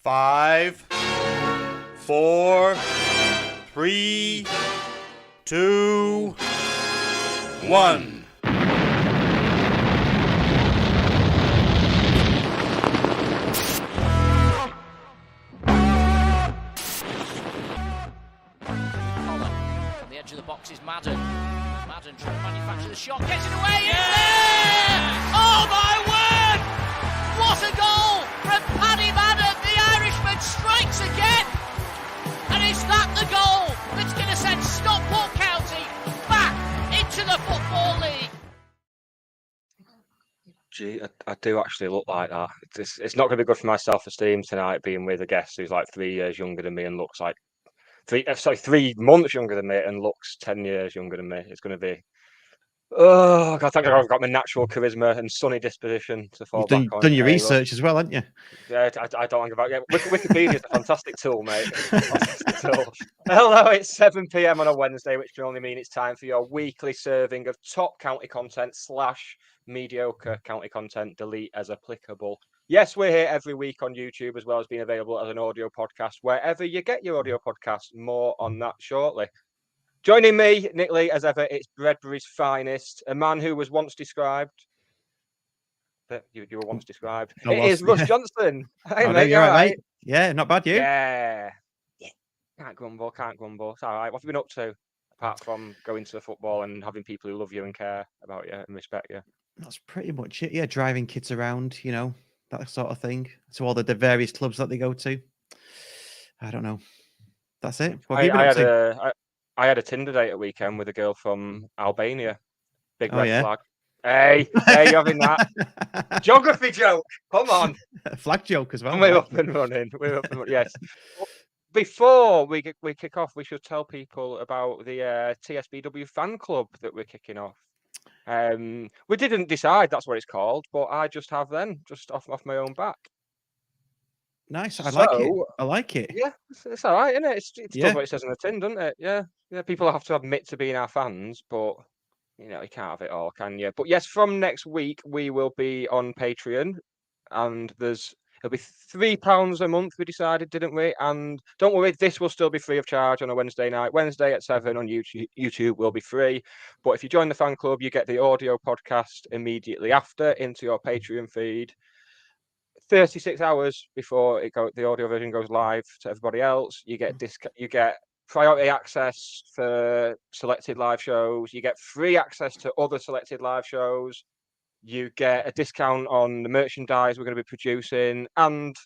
5, 4, 3, 2, 1. On the edge of the box is Madden. Madden trying to manufacture the shot, gets it away, it's there! Oh my word! What a goal from Paddy Madden! The Irishman strikes again! And is that the goal that's going to send Stockport County back into the Football League? Gee, I do actually look like that. It's not going to be good for my self-esteem tonight being with a guest who's like 3 years younger than me and looks like 3 months younger than me and looks 10 years younger than me. It's going to be, oh, God, thank God I've got my natural charisma and sunny disposition to fall You've back on. done your research as well, haven't you? Yeah, I don't think about it. Wikipedia is a fantastic tool, mate. Fantastic tool. Hello, it's 7 p.m. on a Wednesday, which can only mean it's time for your weekly serving of top county content / mediocre county content, delete as applicable. Yes, we're here every week on YouTube, as well as being available as an audio podcast wherever you get your audio podcasts. More on that shortly. Joining me, Nick Lee, as ever, it's Bredbury's finest, a man who was once described. You were once described. It is Russ Johnson. Hey, mate, you're right, mate. Yeah, not bad, you? Yeah. Can't grumble. It's all right. What have you been up to, apart from going to the football and having people who love you and care about you and respect you? That's pretty much it. Yeah, driving kids around, that sort of thing. To all the various clubs that they go to. I don't know. That's it. What have you been up to? I had a Tinder date at weekend with a girl from Albania. Big red yeah? flag. Hey, you having that? Geography joke. Come on. Flag joke as well. And we're up and running. Yes. Before we kick off, we should tell people about the TSBW fan club that we're kicking off. We didn't decide that's what it's called, but I just have then, just off my own back. Nice. I like it. Yeah, it's all right, isn't it? It does what it says on the tin, doesn't it? Yeah. People have to admit to being our fans, but you can't have it all, can you? But yes, from next week we will be on Patreon, and it'll be £3 a month. We decided, didn't we? And don't worry, this will still be free of charge on a Wednesday night. Wednesday at 7 on YouTube. YouTube will be free. But if you join the fan club, you get the audio podcast immediately after into your Patreon feed. 36 hours before the audio version goes live to everybody else. You get priority access for selected live shows. You get free access to other selected live shows. You get a discount on the merchandise we're going to be producing, and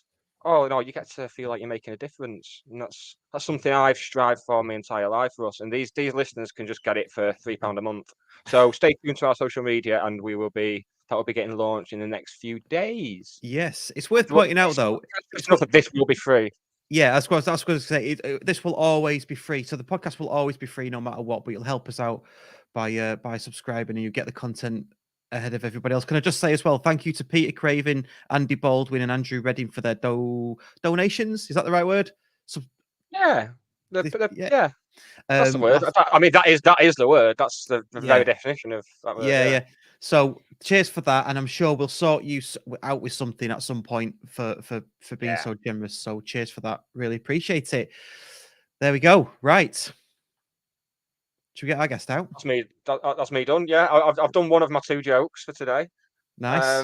you get to feel like you're making a difference. And that's something I've strived for my entire life, for us. And these listeners can just get it for £3 a month. So stay tuned to our social media, and that will be getting launched in the next few days. Yes, it's worth pointing out though. This will be free. Yeah, that's what I was going to say. This will always be free. So the podcast will always be free no matter what, but you'll help us out by subscribing, and you get the content ahead of everybody else. Can I just say as well, thank you to Peter Craven, Andy Baldwin, and Andrew Redding for their donations. Is that the right word? Yeah. Yeah. That's the word. I mean, that is the word. That's the very definition of that word. Yeah. So cheers for that, and I'm sure we'll sort you out with something at some point for being so generous. So cheers for that. Really appreciate it. There we go. Right. Should we get our guest out? That's me done. Yeah, I've done one of my 2 jokes for today. Nice.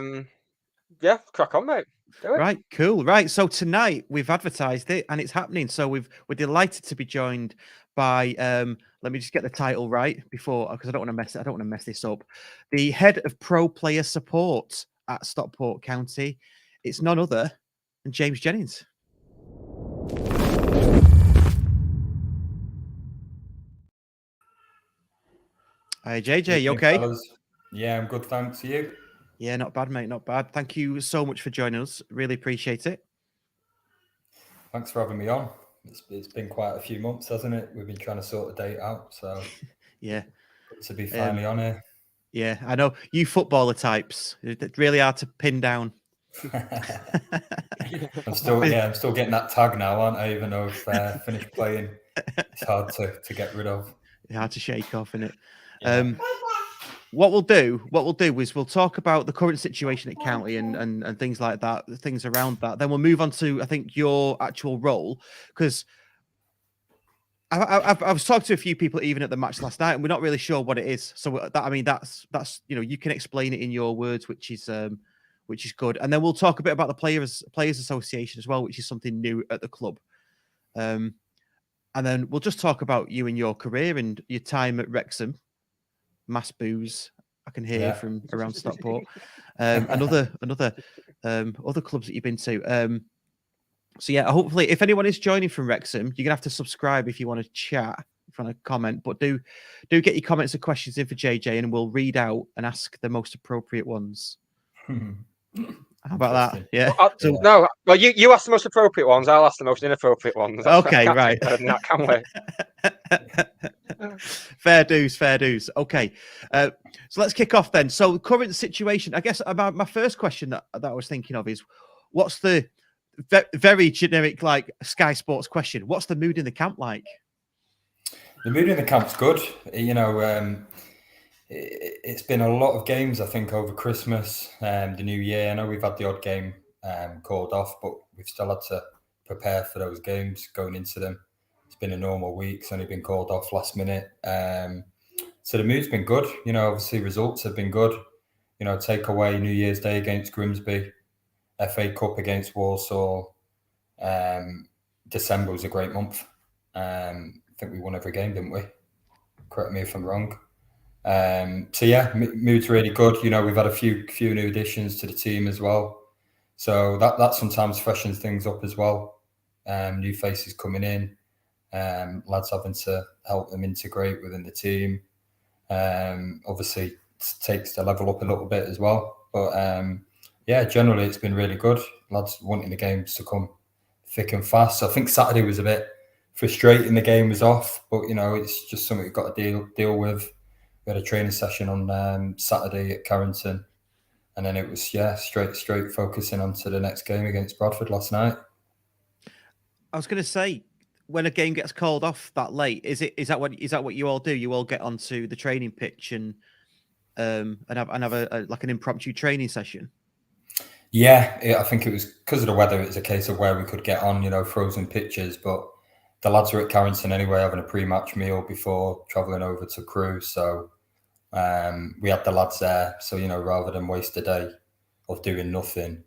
Yeah, crack on, mate. Do it. Right, cool. Right, so tonight we've advertised it and it's happening. So we're delighted to be joined by let me just get the title right before, because I don't want to mess this up. The head of pro player support at Stockport County. It's none other than James Jennings. Hi, JJ, you okay? Yeah, I'm good, thanks. You? Yeah, not bad, mate, not bad. Thank you so much for joining us. Really appreciate it. Thanks for having me on. It's been quite a few months, hasn't it? We've been trying to sort a date out, so yeah, good to be finally on here. Yeah, I know. You footballer types, it's really hard to pin down. I'm still getting that tag now, aren't I? Even though I've finished playing, it's hard to get rid of. Hard to shake off, isn't it? Yeah. what we'll do is we'll talk about the current situation at County and things like that, the things around that. Then we'll move on to, I think, your actual role, because I was talking to a few people even at the match last night, and we're not really sure what it is. So that's you can explain it in your words, which is good. And then we'll talk a bit about the Players Association as well, which is something new at the club. And then we'll just talk about you and your career and your time at Wrexham. Mass booze, I can hear from around Stockport, and other clubs that you've been to. So yeah, hopefully, if anyone is joining from Wrexham, you're gonna have to subscribe if you want to chat, if you want to comment. But do get your comments and questions in for JJ, and we'll read out and ask the most appropriate ones. How about that? Yeah. No, well, you ask the most appropriate ones. I'll ask the most inappropriate ones. Okay, right. That, can we? Fair dues. Okay, so let's kick off then. So current situation, I guess. My first question that I was thinking of is, what's the very generic, like Sky Sports question? What's the mood in the camp like? The mood in the camp's good. You know, it's been a lot of games, I think, over Christmas, the New Year. I know we've had the odd game called off, but we've still had to prepare for those games going into them. It's been a normal week. It's only been called off last minute. So the mood's been good. You know, obviously results have been good. You know, take away New Year's Day against Grimsby, FA Cup against Walsall. December was a great month. I think we won every game, didn't we? Correct me if I'm wrong. So yeah, mood's really good. You know, we've had a few new additions to the team as well. So that sometimes freshens things up as well. New faces coming in, lads having to help them integrate within the team. Obviously takes the level up a little bit as well. But yeah, generally it's been really good. Lads wanting the games to come thick and fast. So I think Saturday was a bit frustrating. The game was off, but you know, it's just something you've got to deal with. We had a training session on Saturday at Carrington, and then it was straight focusing onto the next game against Bradford last night. I was going to say, when a game gets called off that late, is that what you all do? You all get onto the training pitch and have like an impromptu training session? Yeah, I think it was because of the weather. It was a case of where we could get on, you know, frozen pitches. But the lads were at Carrington anyway, having a pre-match meal before travelling over to Crewe. So we had the lads there. So, you know, rather than waste a day of doing nothing,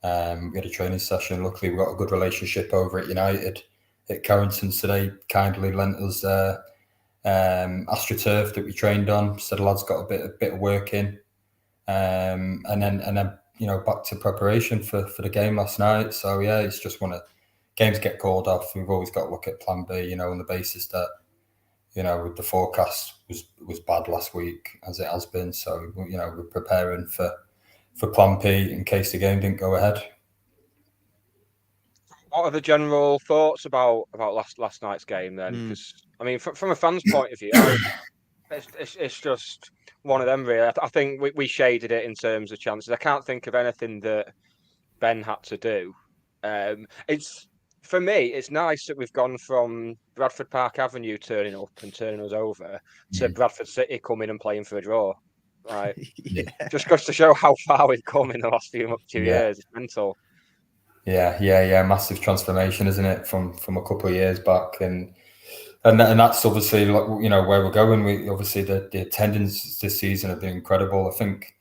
we had a training session. Luckily, we got a good relationship over at United at Carrington. So they kindly lent us AstroTurf that we trained on. So the lads got a bit of work in, and then you know, back to preparation for the game last night. So yeah, it's just when games get called off, we've always got to look at plan B, you know, on the basis that, you know, the forecast was bad last week, as it has been. So, you know, we're preparing for plan B in case the game didn't go ahead. What are the general thoughts about last night's game then? Because I mean, from a fan's point of view, it's just one of them, really. I think we shaded it in terms of chances. I can't think of anything that Ben had to do. For me, it's nice that we've gone from Bradford Park Avenue turning up and turning us over to Bradford City coming and playing for a draw. Right? Just goes to show how far we've come in the last few years. It's mental. Yeah. Massive transformation, isn't it, from a couple of years back, and that's obviously, like, you know, where we're going. We obviously the attendance this season have been incredible. I think,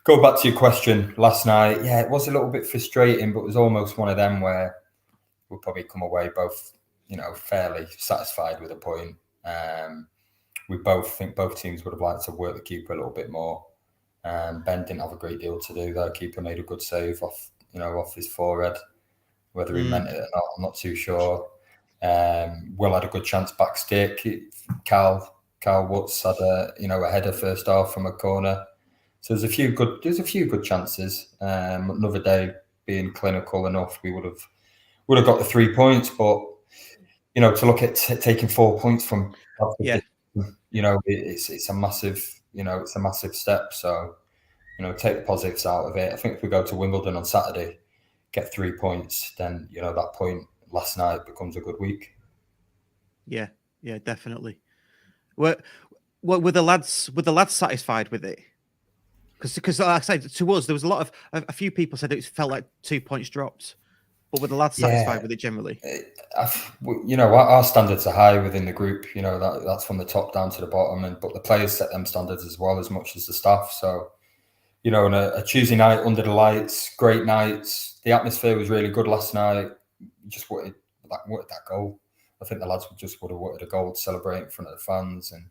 go back to your question last night. Yeah, it was a little bit frustrating, but it was almost one of them where we'll probably come away both, you know, fairly satisfied with a point. We both think both teams would have liked to work the keeper a little bit more. Ben didn't have a great deal to do there. Keeper made a good save off his forehead. Whether he meant it or not, I'm not too sure. Will had a good chance back stick. Carl Woods had a header first half from a corner. So there's a few good chances. Another day being clinical enough, we would have got the 3 points. But you know, to look at taking 4 points from you know, it's a massive step. So, you know, take the positives out of it. I think if we go to Wimbledon on Saturday, get 3 points, then, you know, that point last night becomes a good week. Yeah, definitely. Well, Well, were the lads satisfied with it? Because like I said, to us, there was a few people said it felt like 2 points dropped, but were the lads satisfied with it generally? Our standards are high within the group. That's from the top down to the bottom, but the players set them standards as well as much as the staff. So, on a Tuesday night under the lights, great nights. The atmosphere was really good last night. Just wanted that goal. I think the lads would have wanted a goal to celebrate in front of the fans and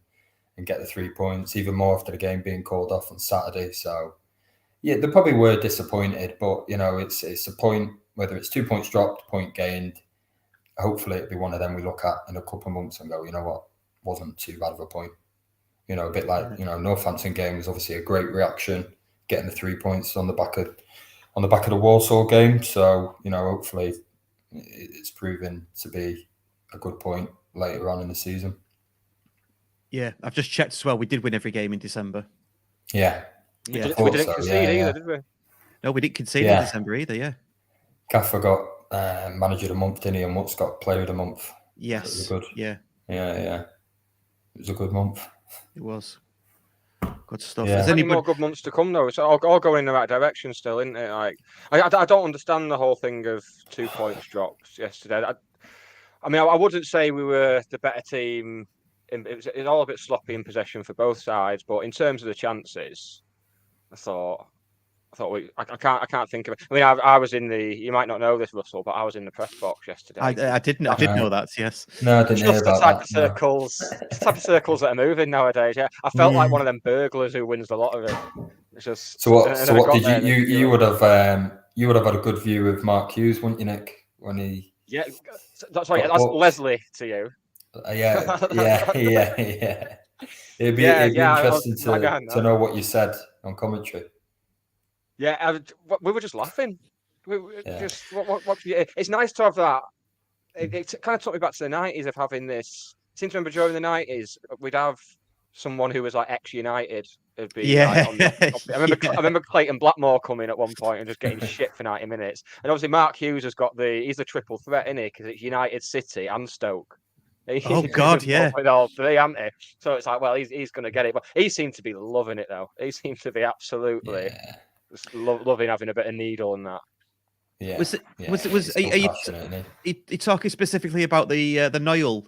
get the 3 points, even more after the game being called off on Saturday. So, yeah, they probably were disappointed, but it's a point, whether it's 2 points dropped, point gained. Hopefully, it'll be one of them we look at in a couple of months and go, you know what, wasn't too bad of a point. A bit like Northampton game was obviously a great reaction, getting the 3 points on the back of the Walsall game. So hopefully, it's proven to be a good point later on in the season. Yeah, I've just checked as well. We did win every game in December. Yeah. We didn't concede either, did we? No, we didn't concede in December either, yeah. Gaffer got manager of the month, didn't he? And Mutt's got player of the month. Yes. It was good. Yeah. Yeah. It was a good month. It was. Good stuff. Yeah. There's any more good months to come, though. It's all going in the right direction still, isn't it? Like, I don't understand the whole thing of 2 points dropped yesterday. I wouldn't say we were the better team. It was all a bit sloppy in possession for both sides, but in terms of the chances, I thought I can't think of it. I mean, I was in the. You might not know this, Russell, but I was in the press box yesterday. I did know that. Yes. No, I didn't hear about that. The type of circles that are moving nowadays. Yeah, I felt like one of them burglars who wins the lottery. It's just. So what did you would have had a good view of Mark Hughes, wouldn't you, Nick? When he. Yeah, that's right. That's Leslie to you. Yeah. It'd be interesting to know what you said on commentary. Yeah, we were just laughing. It's nice to have that. It kind of took me back to the 90s of having this. I seem to remember during the 90s, we'd have someone who was like ex-United. I remember Clayton Blackmore coming at one point and just getting shit for 90 minutes. And obviously Mark Hughes has got he's the triple threat, isn't he? Because it's United, City and Stoke. Oh God, yeah. With all three, haven't he? So it's like, well, he's going to get it. But he seemed to be loving it, though. He seemed to be absolutely loving having a bit of needle in that. Yeah. Are you talking specifically about the Noel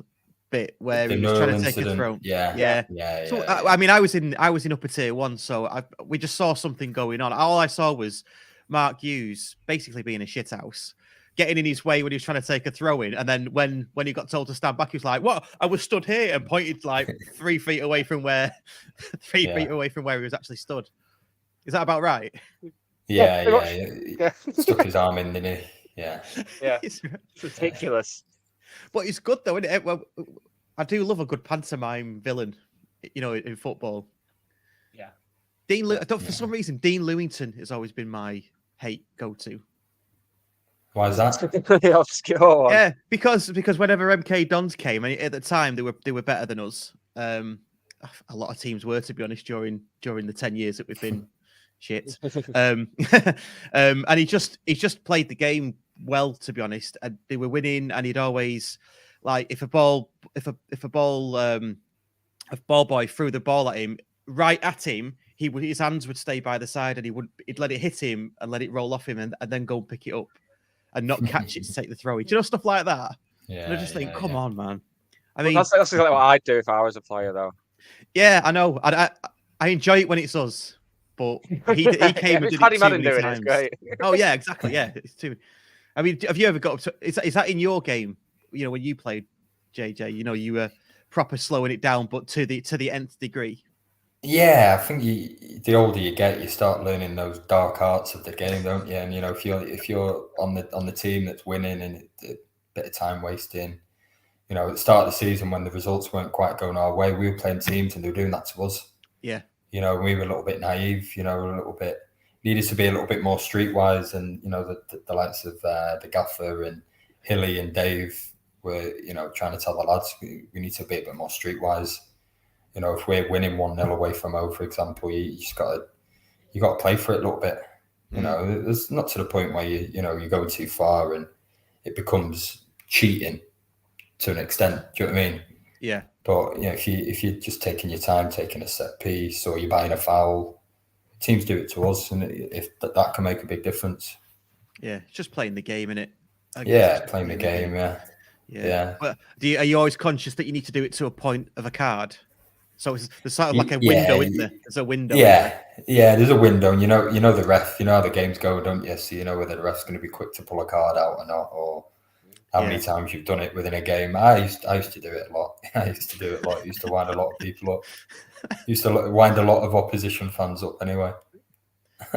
bit where he was trying to take a throw? Yeah. So I mean, I was in upper tier 1, so we just saw something going on. All I saw was Mark Hughes basically being a shithouse, getting in his way when he was trying to take a throw in, and then when he got told to stand back, he was like, "What? I was stood here," and pointed like 3 feet away from where he was actually stood. Is that about right? Yeah. Stuck his arm in, didn't he? Yeah. It's ridiculous. But it's good though, isn't it? Well, I do love a good pantomime villain, in football. Yeah. For some reason, Dean Lewington has always been my hate go-to. Why is that? Obscure. Yeah, because whenever MK Dons came, and at the time they were better than us. A lot of teams were, to be honest, during the 10 years that we've been shit. And he just played the game well, to be honest. And they were winning, and he'd always, like, if a ball boy threw the ball at him, right at him, his hands would stay by the side, and he'd let it hit him and let it roll off him, and then go and pick it up and not catch it to take the throw. Do you know, stuff like that? Yeah. And I just think, come on, man. I mean, that's exactly what I'd do if I was a player, though. Yeah, I know. I enjoy it when it's us, but he came and did it too many times. It's great. Oh yeah, exactly. Yeah, it's too. I mean, have you ever got up to? Is that in your game? When you played, JJ, you were proper slowing it down, but to the nth degree. Yeah, I think the older you get, you start learning those dark arts of the game, don't you? And if you're on the team that's winning and a bit of time wasting, at the start of the season when the results weren't quite going our way, we were playing teams and they were doing that to us. Yeah. We were a little bit naive. A little bit needed to be a little bit more streetwise, and the likes of the Gaffer and Hilly and Dave were trying to tell the lads we need to be a bit more streetwise. If we're winning 1-0 away from home, for example, you just got to play for it a little bit. It's not to the point where you're going too far and it becomes cheating to an extent. Do you know what I mean? Yeah. But if you're just taking your time, taking a set piece, or you're buying a foul, teams do it to us, and if that can make a big difference. Yeah, it's just playing the game, innit? I guess Yeah, it's just playing the game. Yeah. But are you always conscious that you need to do it to a point of a card? So there's sort of like a Yeah, window, isn't there? There's a window. Yeah, there's a window, and you know the ref. You know how the games go, don't you? So you know whether the ref's going to be quick to pull a card out or not, or how many times you've done it within a game. I used to do it a lot. I used to wind a lot of people up. Used to wind a lot of opposition fans up anyway.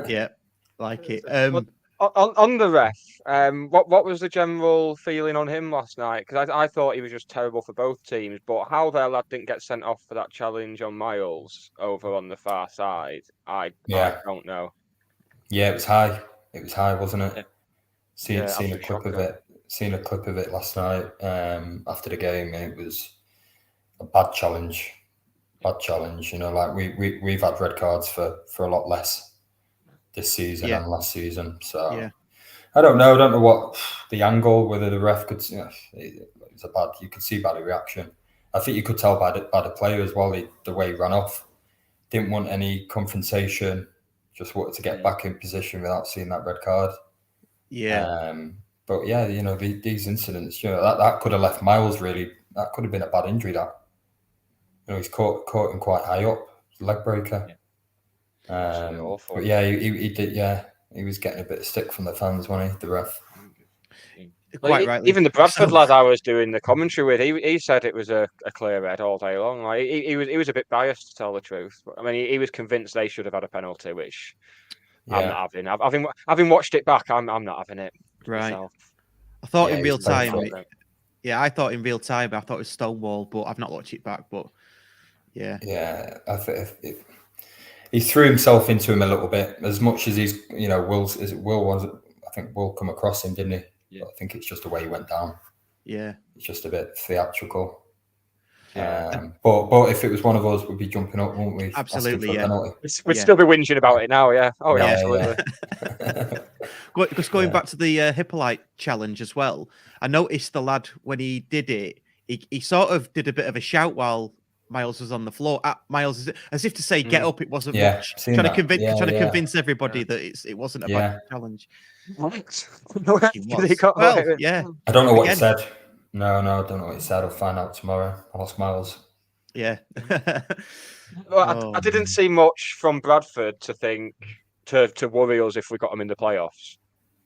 Yeah, like it. On the ref, what was the general feeling on him last night? Because I thought he was just terrible for both teams. But how their lad didn't get sent off for that challenge on Miles over on the far side, I don't know. Yeah, it was high. It was high, wasn't it? Yeah. Seen a clip of it. Seen a clip of it last night after the game. It was a bad challenge. You know, like we've had red cards for a lot less this season and last season. So I don't know what the angle, whether the ref could. It was you could see by the reaction. I think you could tell by the player as well. The way he ran off, didn't want any confrontation. Just wanted to get back in position without seeing that red card. Yeah. But yeah, you know, these incidents, you know, that could have left Miles really. That could have been a bad injury. That, you know, he's caught him quite high up, leg breaker. Awful. But yeah, he did. Yeah, he was getting a bit of stick from the fans, wasn't he? The ref. Quite right. Even the Bradford lad I was doing the commentary with, he said it was a clear red all day long. Like he was a bit biased, to tell the truth. But, I mean, he was convinced they should have had a penalty, which I'm not having. Having watched it back, I'm not having it. Right. Myself. I thought in real time. I thought in real time. I thought it was Stonewall, but I've not watched it back. But yeah. I think he threw himself into him a little bit, as much as he's, you know, Will was. I think Will come across him, didn't he? Yeah. But I think it's just the way he went down. Yeah. It's just a bit theatrical. Yeah. But if it was one of us, we'd be jumping up, wouldn't we? Absolutely, yeah. We'd still be whinging about it now, yeah. Oh, yeah, absolutely. Just going back to the Hippolyte challenge as well, I noticed the lad, when he did it, he sort of did a bit of a shout while Miles was on the floor at Miles, as if to say, "Get up!" It wasn't much. Trying to convince everybody that it wasn't a bad challenge. What? Well, yeah. I don't know what he said. No, I don't know what he said. I'll find out tomorrow. I lost Miles. Yeah. Well, I didn't see much from Bradford to think to worry us if we got them in the playoffs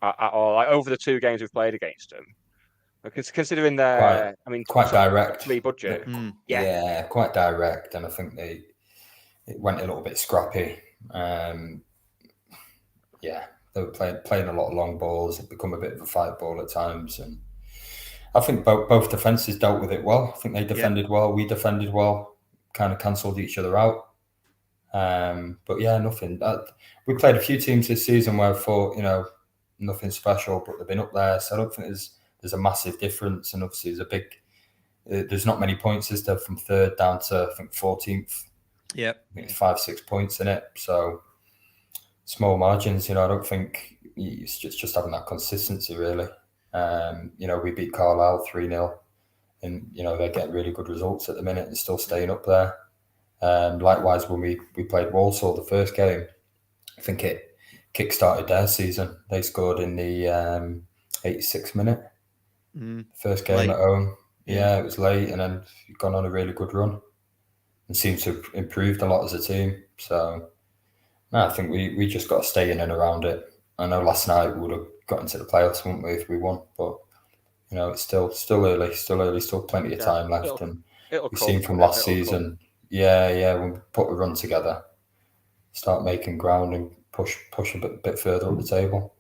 at all. Like, over the 2 games we've played against them, because considering their, quite direct budget. Yeah, quite direct, and I think it went a little bit scrappy. They were playing a lot of long balls. It become a bit of a fight ball at times, and I think both defences dealt with it well. I think they defended well. We defended well. Kind of cancelled each other out. But yeah, nothing. We played a few teams this season where I thought, you know, nothing special, but they've been up there. So I don't think there's a massive difference. And obviously, there's not many points, is there, from 3rd down to, I think, 14th. Yep. I think it's 5-6 points in it. So small margins, you know. I don't think it's just having that consistency, really. You know, we beat Carlisle 3-0, and you know they're getting really good results at the minute and still staying up there. Likewise, when we played Walsall the first game, I think it kick-started their season. They scored in the 86th minute. First game late. At home. Yeah, it was late, and then gone on a really good run and seems to have improved a lot as a team. So no, I think we just got to stay in and around it. I know last night we would have got into the playoffs, wouldn't we, if we won? But you know, it's still early, still plenty of time left, and we've seen from last season. When we put a run together, start making ground and push a bit further up the table.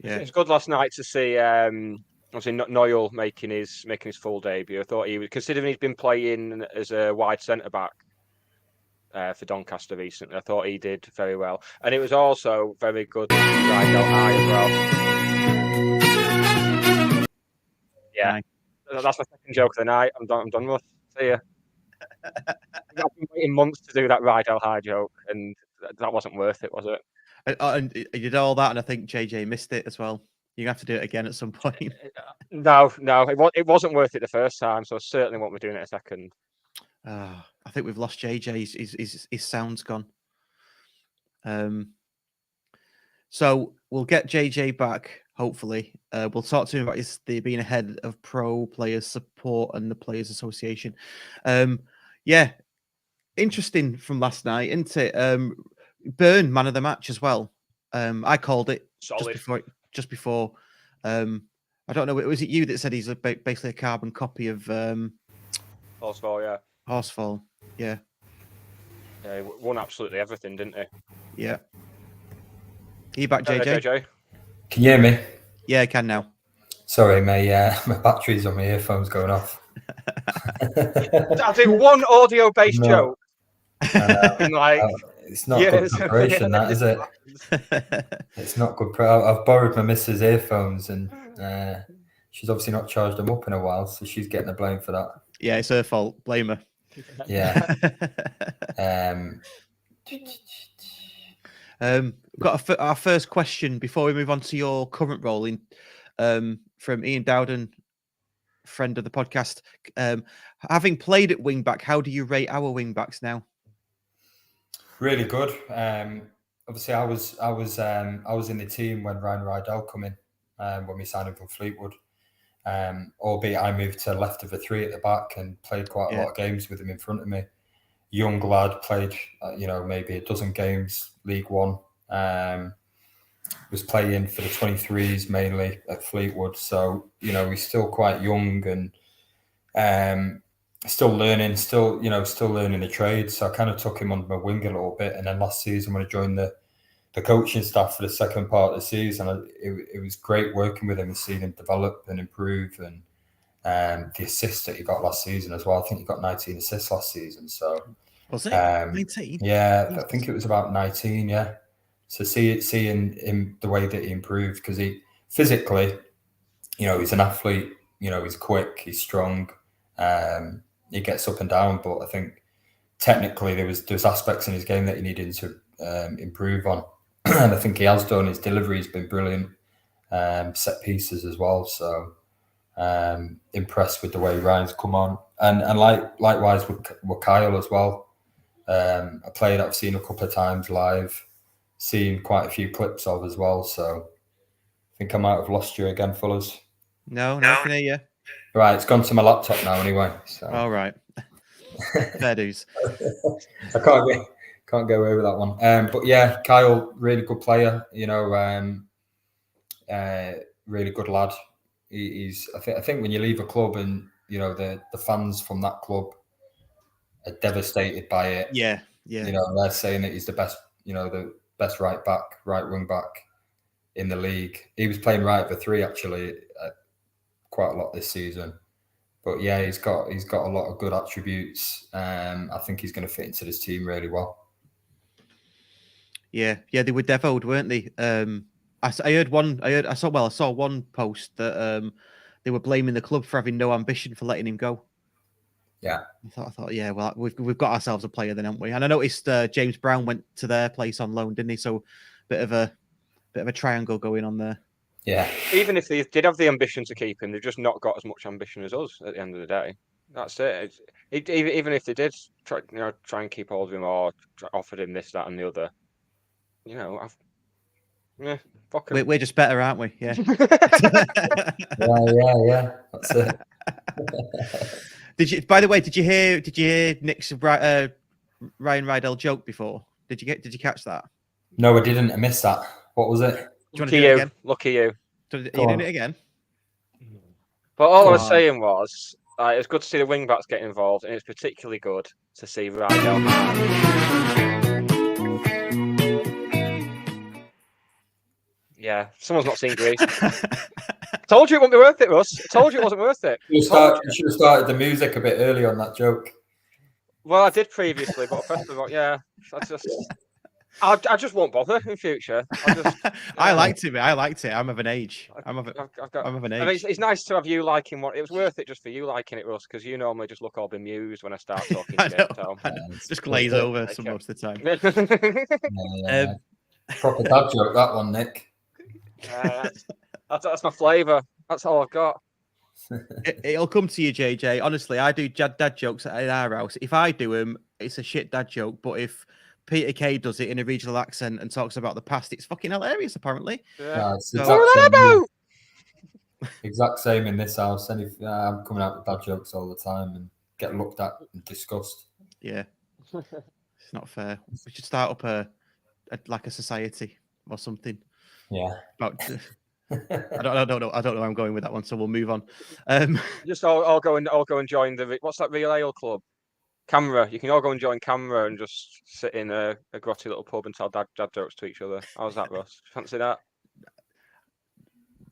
Yeah, it's good last night to see. Obviously, Noel making his full debut. I thought he was, considering he's been playing as a wide centre back for Doncaster recently. I thought he did very well, and it was also very good to ride out high as well. Yeah, that's my second joke of the night. I'm done with. See ya. I've been waiting months to do that ride out high joke, and that wasn't worth it, was it? And he did all that, and I think JJ missed it as well. You're gonna have to do it again at some point. No, it wasn't worth it the first time, so I certainly won't be doing it a second. I think we've lost JJ. His sound's gone. So we'll get JJ back. Hopefully, we'll talk to him about being ahead of pro players support and the Players Association. Yeah, interesting from last night, isn't it? Burn man of the match as well. I called it Solid. just before. I don't know. Was it you that said he's basically a carbon copy of Horsefall? Yeah. Horsefall? Yeah. Yeah, he won absolutely everything, didn't he? Yeah. Are you back, JJ? JJ? Can you hear me? Yeah, I can now. Sorry, my batteries on my earphones going off. I think one audio-based joke. It's not good preparation, that is it? It's not good. I've borrowed my missus' earphones, and she's obviously not charged them up in a while, so she's getting the blame for that. Yeah, it's her fault. Blame her. Yeah. Got our first question before we move on to your current role in from Ian Dowden, friend of the podcast. Having played at wing back, how do you rate our wing backs now? Really good. Obviously, I was in the team when Ryan Rydell come in when we signed him from Fleetwood. Albeit I moved to left of the three at the back and played quite a lot of games with him in front of me. Young lad, played maybe a dozen games, League One. Was playing for the 23s mainly at Fleetwood, so he's still quite young and still learning the trade. So I kind of took him under my wing a little bit, and then last season when I joined the coaching staff for the second part of the season, it was great working with him and seeing him develop and improve, and the assists that he got last season as well. I think he got 19 assists last season. So was it 19? Yeah, I think it was about 19. Yeah. So seeing him the way that he improved, because he physically, he's an athlete. He's quick, he's strong. He gets up and down, but I think technically there was aspects in his game that he needed to improve on, and I think he has done. His delivery's been brilliant, set pieces as well. So impressed with the way Ryan's come on, and likewise with Kyle as well. A player that I've seen a couple of times live, seen quite a few clips of as well. So I think I might have lost you again, fellas. No, I can hear you. Right, it's gone to my laptop now anyway. So. All right. Fair dues. I can't go over that one. But yeah, Kyle, really good player. Really good lad. He's. I think when you leave a club and the fans from that club are devastated by it. Yeah. They're saying that he's the best. The best right wing back in the league. He was playing right for three actually quite a lot this season. But yeah, he's got a lot of good attributes. I think he's going to fit into this team really well. Yeah, they were devoed, weren't they? I saw one post that they were blaming the club for having no ambition for letting him go. Yeah, I thought, yeah, well, we've got ourselves a player then, haven't we? And I noticed James Brown went to their place on loan, didn't he? So bit of a triangle going on there. Yeah. Even if they did have the ambition to keep him, they've just not got as much ambition as us at the end of the day. That's it. Even if they did try and keep hold of him or offered him this, that, and the other, fuck him. We're just better, aren't we? Yeah. yeah. That's it. By the way, did you hear Nick's Ryan Rydell joke before? Did you catch that? No, I didn't. I missed that. What was it? Do you want to do it again? Lucky you. Are you doing it again? But all I was saying was, it's good to see the wing backs get involved, and it's particularly good to see Rydell. Yeah, someone's not seen Greece. Told you it wouldn't be worth it, Russ. Told you it wasn't worth it. You should have started the music a bit early on that joke. Well, I did previously, but first of all, yeah, I just won't bother in future. I liked it. I'm of an age. I'm of an age. I mean, it's nice to have you liking what. It was worth it just for you liking it, Russ, because you normally just look all bemused when I start talking. I know. Just glaze over most of the time. Proper dad joke, that one, Nick. That's my flavour. That's all I've got. It'll come to you, JJ. Honestly, I do dad jokes at our house. If I do them, it's a shit dad joke. But if Peter Kay does it in a regional accent and talks about the past, it's fucking hilarious, apparently. Yeah. It's So, exact same in this house. And if I'm coming out with dad jokes all the time and get looked at and discussed. Yeah, it's not fair. We should start up a society or something. Yeah. About, I don't know where I'm going with that one, so we'll move on. Just all go and join the what's that real ale club? Camera. You can all go and join Camera and just sit in a grotty little pub and tell dad jokes to each other. How's that, Ross? Fancy that?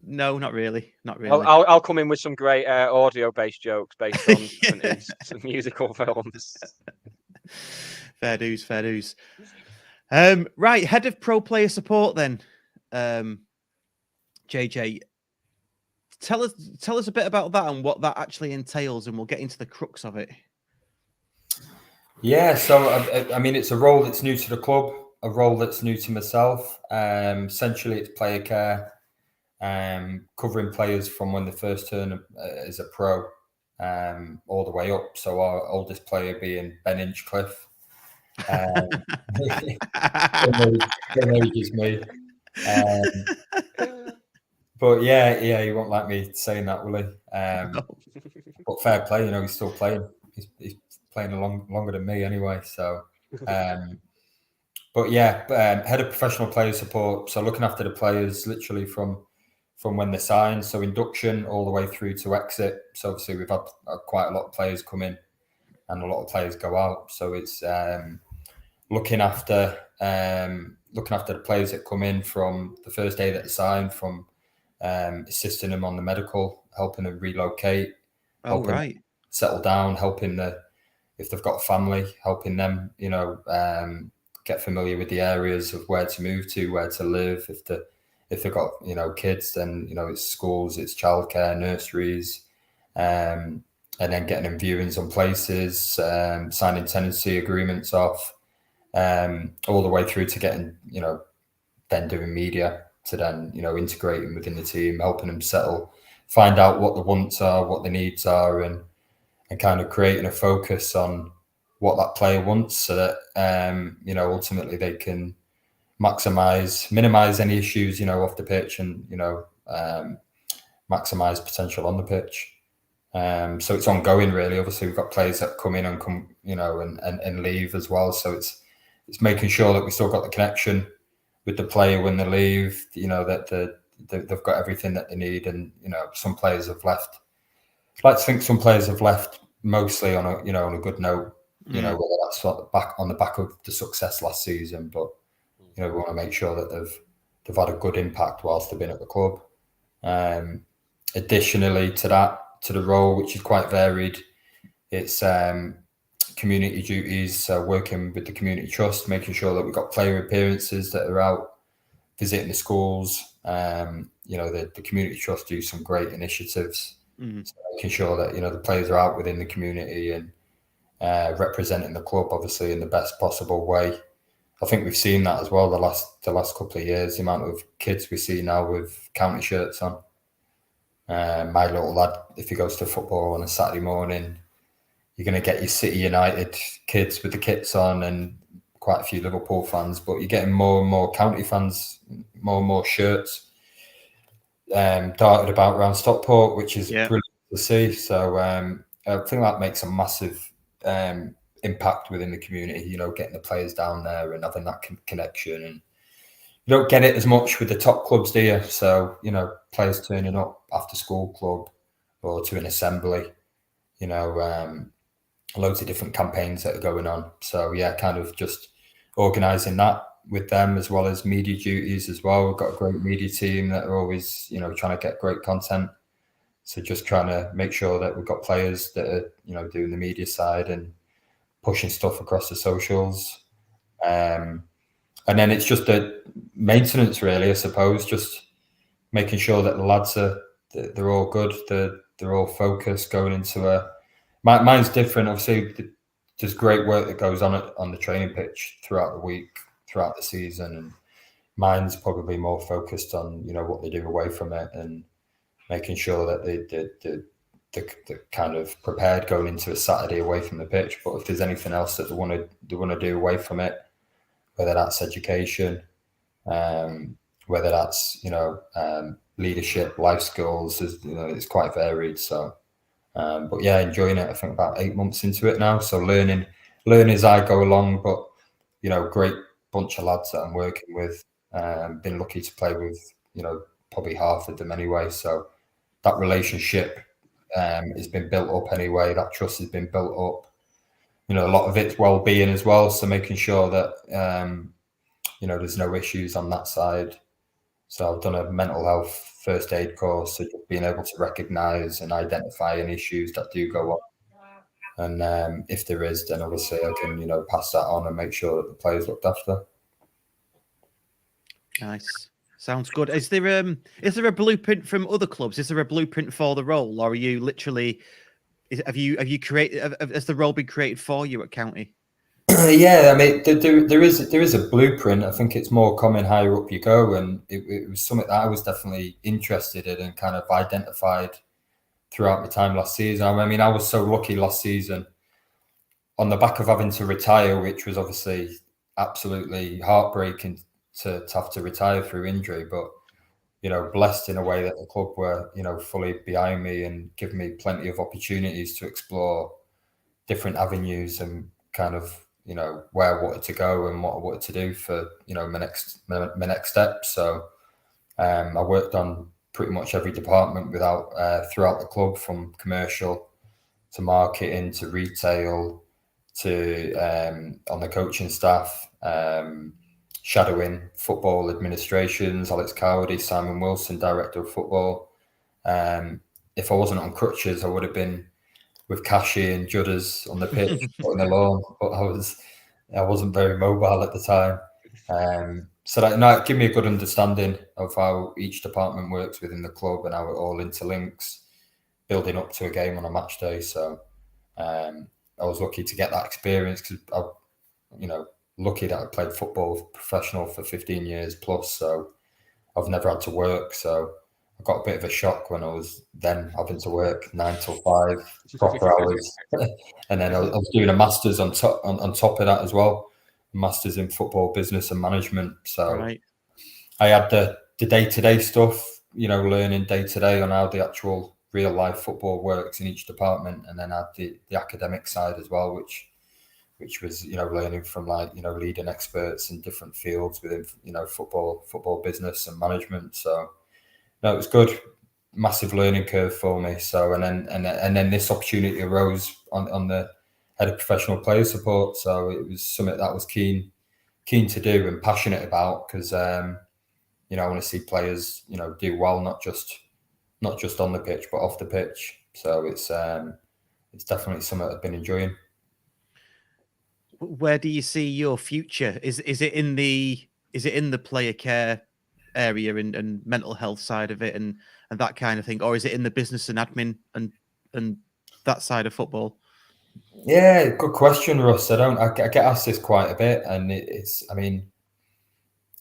No, not really. Not really. I'll come in with some great audio-based jokes based on some musical films. Fair dues. Right, head of pro player support then. JJ, tell us a bit about that and what that actually entails, and we'll get into the crux of it. Yeah, so I mean, it's a role that's new to the club, a role that's new to myself. Essentially, it's player care, covering players from when they first turn as a pro, all the way up. So our oldest player being Ben Inchcliffe. Same age as me. But yeah, he won't like me saying that, will he? No. But fair play, he's still playing. He's playing longer than me anyway. So, but yeah, head of professional player support. So looking after the players literally from when they sign. So induction all the way through to exit. So obviously we've had quite a lot of players come in and a lot of players go out. So it's looking after the players that come in from the first day that they sign, from assisting them on the medical, helping them relocate, helping them settle down, helping if they've got a family, helping them, get familiar with the areas of where to move to, where to live. If they've got, kids, then, it's schools, it's childcare, nurseries, and then getting them viewings on places, signing tenancy agreements off, all the way through to getting, then doing media, to then, integrating within the team, helping them settle, find out what the wants are, what the needs are, and kind of creating a focus on what that player wants, so that, ultimately they can minimize any issues, off the pitch, and, maximize potential on the pitch. So it's ongoing, really. Obviously, we've got players that come in and come, and leave as well. So it's making sure that we still got the connection with the player when they leave, that they've got everything that they need. And, some players have left. I'd like to think some players have left mostly on a good note, whether that's on the back of the success last season. But, we want to make sure that they've had a good impact whilst they've been at the club. Additionally to the role, which is quite varied, it's community duties, so working with the community trust, making sure that we've got player appearances that are out visiting the schools. The community trust do some great initiatives, so making sure that the players are out within the community and representing the club, obviously, in the best possible way. I think we've seen that as well the last couple of years, the amount of kids we see now with county shirts on. My little lad, if he goes to football on a Saturday morning, you're going to get your City United kids with the kits on, and quite a few Liverpool fans, but you're getting more and more county fans, more and more shirts darted about around Stockport, which is brilliant to see. So I think that makes a massive impact within the community, getting the players down there and having that connection. And you don't get it as much with the top clubs, do you? So, players turning up after school club or to an assembly, loads of different campaigns that are going on. So, yeah, kind of just organising that with them, as well as media duties as well. We've got a great media team that are always, trying to get great content. So just trying to make sure that we've got players that are, doing the media side and pushing stuff across the socials. And then it's just the maintenance, really, I suppose, just making sure that the lads they're all good, they're all focused going into mine's different. Obviously, there's great work that goes on the training pitch throughout the week, throughout the season, and mine's probably more focused on, you know, what they do away from it and making sure that they're kind of prepared going into a Saturday away from the pitch. But if there's anything else that they want to do away from it, whether that's education, whether that's, you know, leadership, life skills, you know, it's quite varied. So, but yeah, enjoying it. I think about 8 months into it now. So learning as I go along. But, you know, great bunch of lads that I'm working with. Been lucky to play with, you know, probably half of them anyway. So that relationship has been built up anyway. That trust has been built up. You know, a lot of it's well-being as well. So making sure that, you know, there's no issues on that side. So I've done a mental health first aid course, so just being able to recognise and identify any issues that do go on. And if there is, then obviously I can, you know, pass that on and make sure that the players looked after. Nice. Sounds good. Is there a blueprint from other clubs? Is there a blueprint for the role, or are you literally? Have you created? Has the role been created for you at County? Yeah, I mean, there is a blueprint. I think it's more common higher up you go, and it was something that I was definitely interested in and kind of identified throughout my time last season. I mean, I was so lucky last season on the back of having to retire, which was obviously absolutely heartbreaking to have to retire through injury, but, you know, blessed in a way that the club were, you know, fully behind me and giving me plenty of opportunities to explore different avenues and kind of, you know, where I wanted to go and what I wanted to do for, you know, my next step. So I worked on pretty much every department throughout the club, from commercial to marketing to retail to on the coaching staff, shadowing football administrations, Alex Cowdy, Simon Wilson, director of football. If I wasn't on crutches, I would have been with Cashy and Judders on the pitch, on the lawn, but I wasn't very mobile at the time. So that gave me a good understanding of how each department works within the club and how it all interlinks, building up to a game on a match day. So I was lucky to get that experience because you know, lucky that I played football professional for 15 years plus. So I've never had to work. So I got a bit of a shock when I was then having to work 9 till 5 proper hours, and then I was doing a master's on top of that as well, master's in football business and management. So right. I had the day-to-day stuff, you know, learning day-to-day on how the actual real life football works in each department, and then I had the academic side as well, which was, you know, learning from, like, you know, leading experts in different fields within, you know, football business and management. So no, it was good. Massive learning curve for me. So and then this opportunity arose on the head of professional player support. So it was something that I was keen to do and passionate about, because you know, I want to see players, you know, do well, not just on the pitch but off the pitch. So it's definitely something I've been enjoying. Where do you see your future? Is it in the player care area and mental health side of it and that kind of thing, or is it in the business and admin and that side of football? Yeah, good question, Russ. I get asked this quite a bit, and it's, I mean,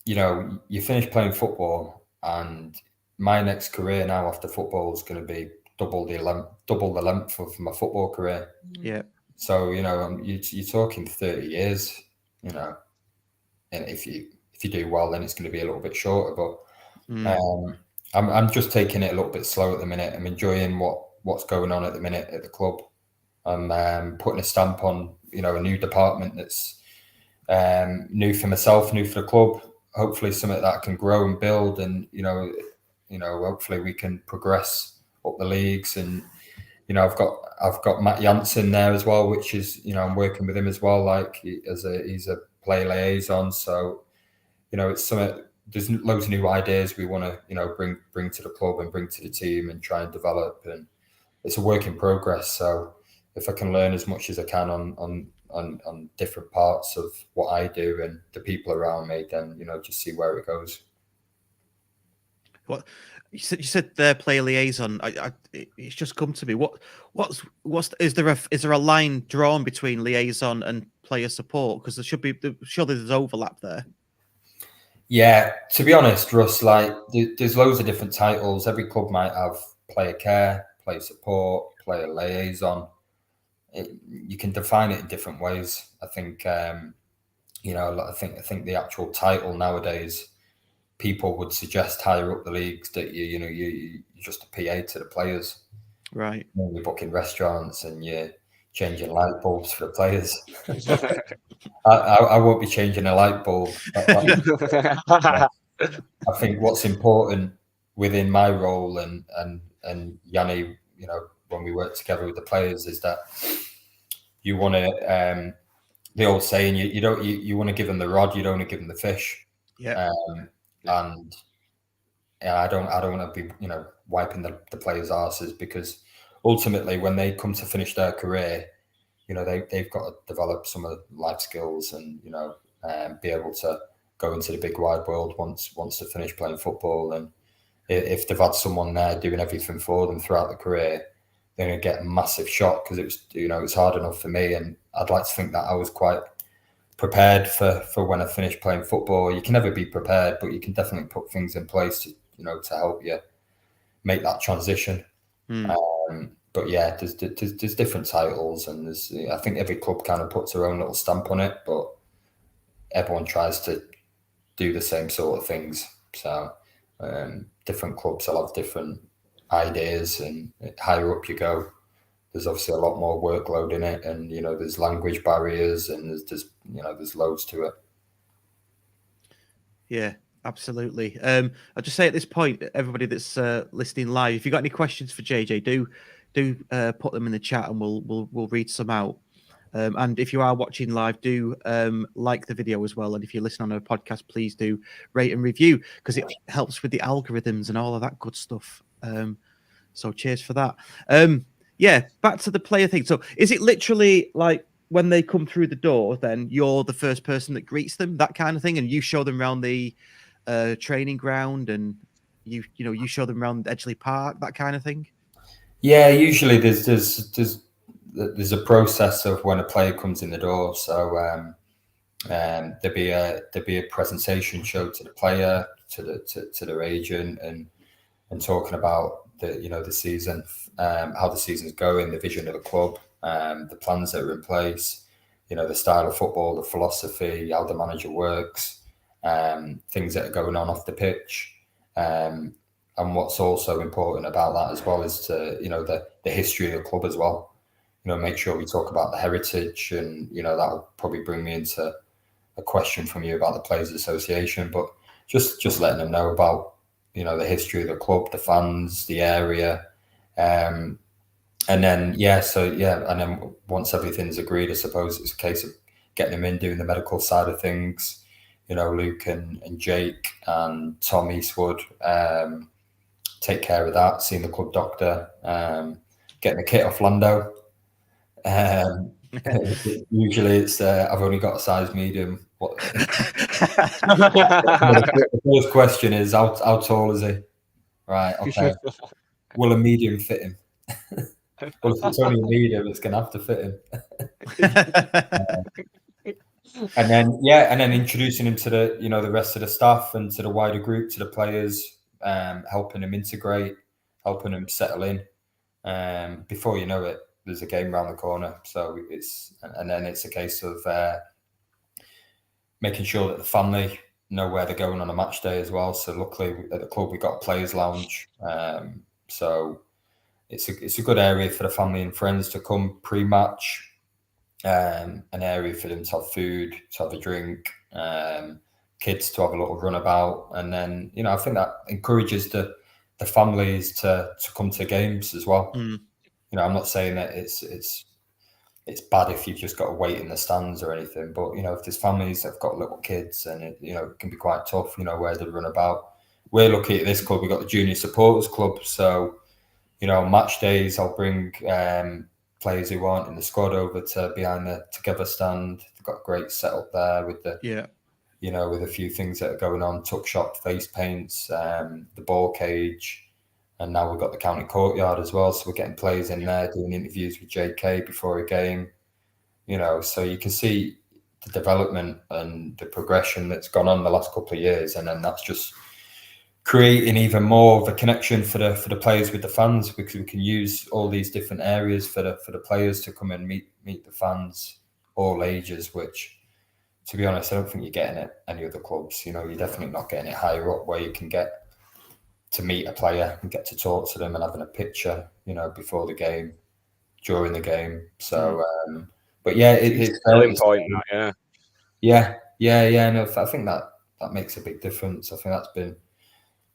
you know, you finish playing football, and my next career now after football is going to be double the length of my football career. Yeah. So, you know, you're talking 30 years, you know, and if you do well, then it's going to be a little bit shorter. But I'm just taking it a little bit slow at the minute. I'm enjoying what's going on at the minute at the club. I'm putting a stamp on, you know, a new department that's new for myself, new for the club. Hopefully, something that can grow and build, and you know, hopefully we can progress up the leagues. And you know, I've got Matt Janssen there as well, which is, you know, I'm working with him as well, like he's a player liaison. So, you know, it's something. There's loads of new ideas we want to, you know, bring to the club and bring to the team and try and develop. And it's a work in progress. So if I can learn as much as I can on different parts of what I do and the people around me, then, you know, just see where it goes. What you said there, player liaison. It's just come to me. What's is there a line drawn between liaison and player support? Because surely there's overlap there. Yeah, to be honest, Russ, like there's loads of different titles. Every club might have player care, player support, player liaison. You can define it in different ways. I think I think the actual title nowadays, people would suggest higher up the leagues that you're just a PA to the players. Right. You're booking restaurants and you're changing light bulbs for the players. I won't be changing a light bulb. I think what's important within my role and Yanni, when we work together with the players, is that you want to. The old saying, you want to give them the rod, you don't want to give them the fish. Yeah. And I don't want to be wiping the players' asses, because ultimately when they come to finish their career, they've got to develop some of the life skills and be able to go into the big wide world once they finish playing football. And if they've had someone there doing everything for them throughout the career, they're going to get a massive shock, because it's hard enough for me, and I'd like to think that I was quite prepared for when I finished playing football. You can never be prepared, but you can definitely put things in place to help you make that transition. But yeah, there's different titles, and I think every club kind of puts their own little stamp on it, but everyone tries to do the same sort of things. So different clubs will have different ideas, and higher up you go, there's obviously a lot more workload in it, and there's language barriers, and there's loads to it. Yeah, absolutely. I'll just say at this point, everybody that's listening live, if you've got any questions for JJ, do put them in the chat, and we'll read some out. And if you are watching live, do like the video as well. And if you listen on a podcast, please do rate and review, because it helps with the algorithms and all of that good stuff. So cheers for that. Yeah, back to the player thing. So is it literally like when they come through the door, then you're the first person that greets them, that kind of thing, and you show them around the training ground, and you show them around Edgeley Park, that kind of thing? Yeah, usually there's a process of when a player comes in the door. So there'd be a presentation show to the player, to their agent, and talking about the season, how the season's going, the vision of the club, the plans that are in place, the style of football, the philosophy, how the manager works, things that are going on off the pitch. And what's also important about that as well is the history of the club as well. Make sure we talk about the heritage, and that'll probably bring me into a question from you about the Players Association, but just letting them know about the history of the club, the fans, the area, and then and then once everything's agreed, I suppose it's a case of getting them in, doing the medical side of things. Luke and Jake and Tom Eastwood take care of that, seeing the club doctor, getting the kit off Lando. Usually it's I've only got a size medium. The first question is how tall is he? Right, okay. Will a medium fit him? Well, if it's only a medium, it's going to have to fit him. And then introducing him to the rest of the staff and to the wider group, to the players, helping him integrate, helping him settle in. Before you know it, there's a game around the corner. So it's a case of making sure that the family know where they're going on a match day as well. So luckily at the club we've got a players' lounge. So it's a good area for the family and friends to come pre-match. An area for them to have food, to have a drink, kids to have a little runabout, and then I think that encourages the families to come to games as well. I'm not saying that it's bad if you've just got to wait in the stands or anything, but if there's families that've got little kids, and it can be quite tough, where they run about. We're lucky at this club, we've got the junior supporters club, so match days I'll bring players who aren't in the squad over to behind the Together stand. They've got a great setup there with with a few things that are going on, tuck shop, face paints, the ball cage. And now we've got the county courtyard as well. So we're getting players in there doing interviews with JK before a game. So you can see the development and the progression that's gone on the last couple of years, and then that's just creating even more of a connection for the players with the fans, because we can use all these different areas for the players to come and meet the fans, all ages, which, to be honest, I don't think you're getting it any other clubs. You know, you're definitely not getting it higher up, where you can get to meet a player and get to talk to them and having a picture, you know, before the game, during the game. So, but yeah, it's a selling point. Yeah. No, I think that makes a big difference. I think that's been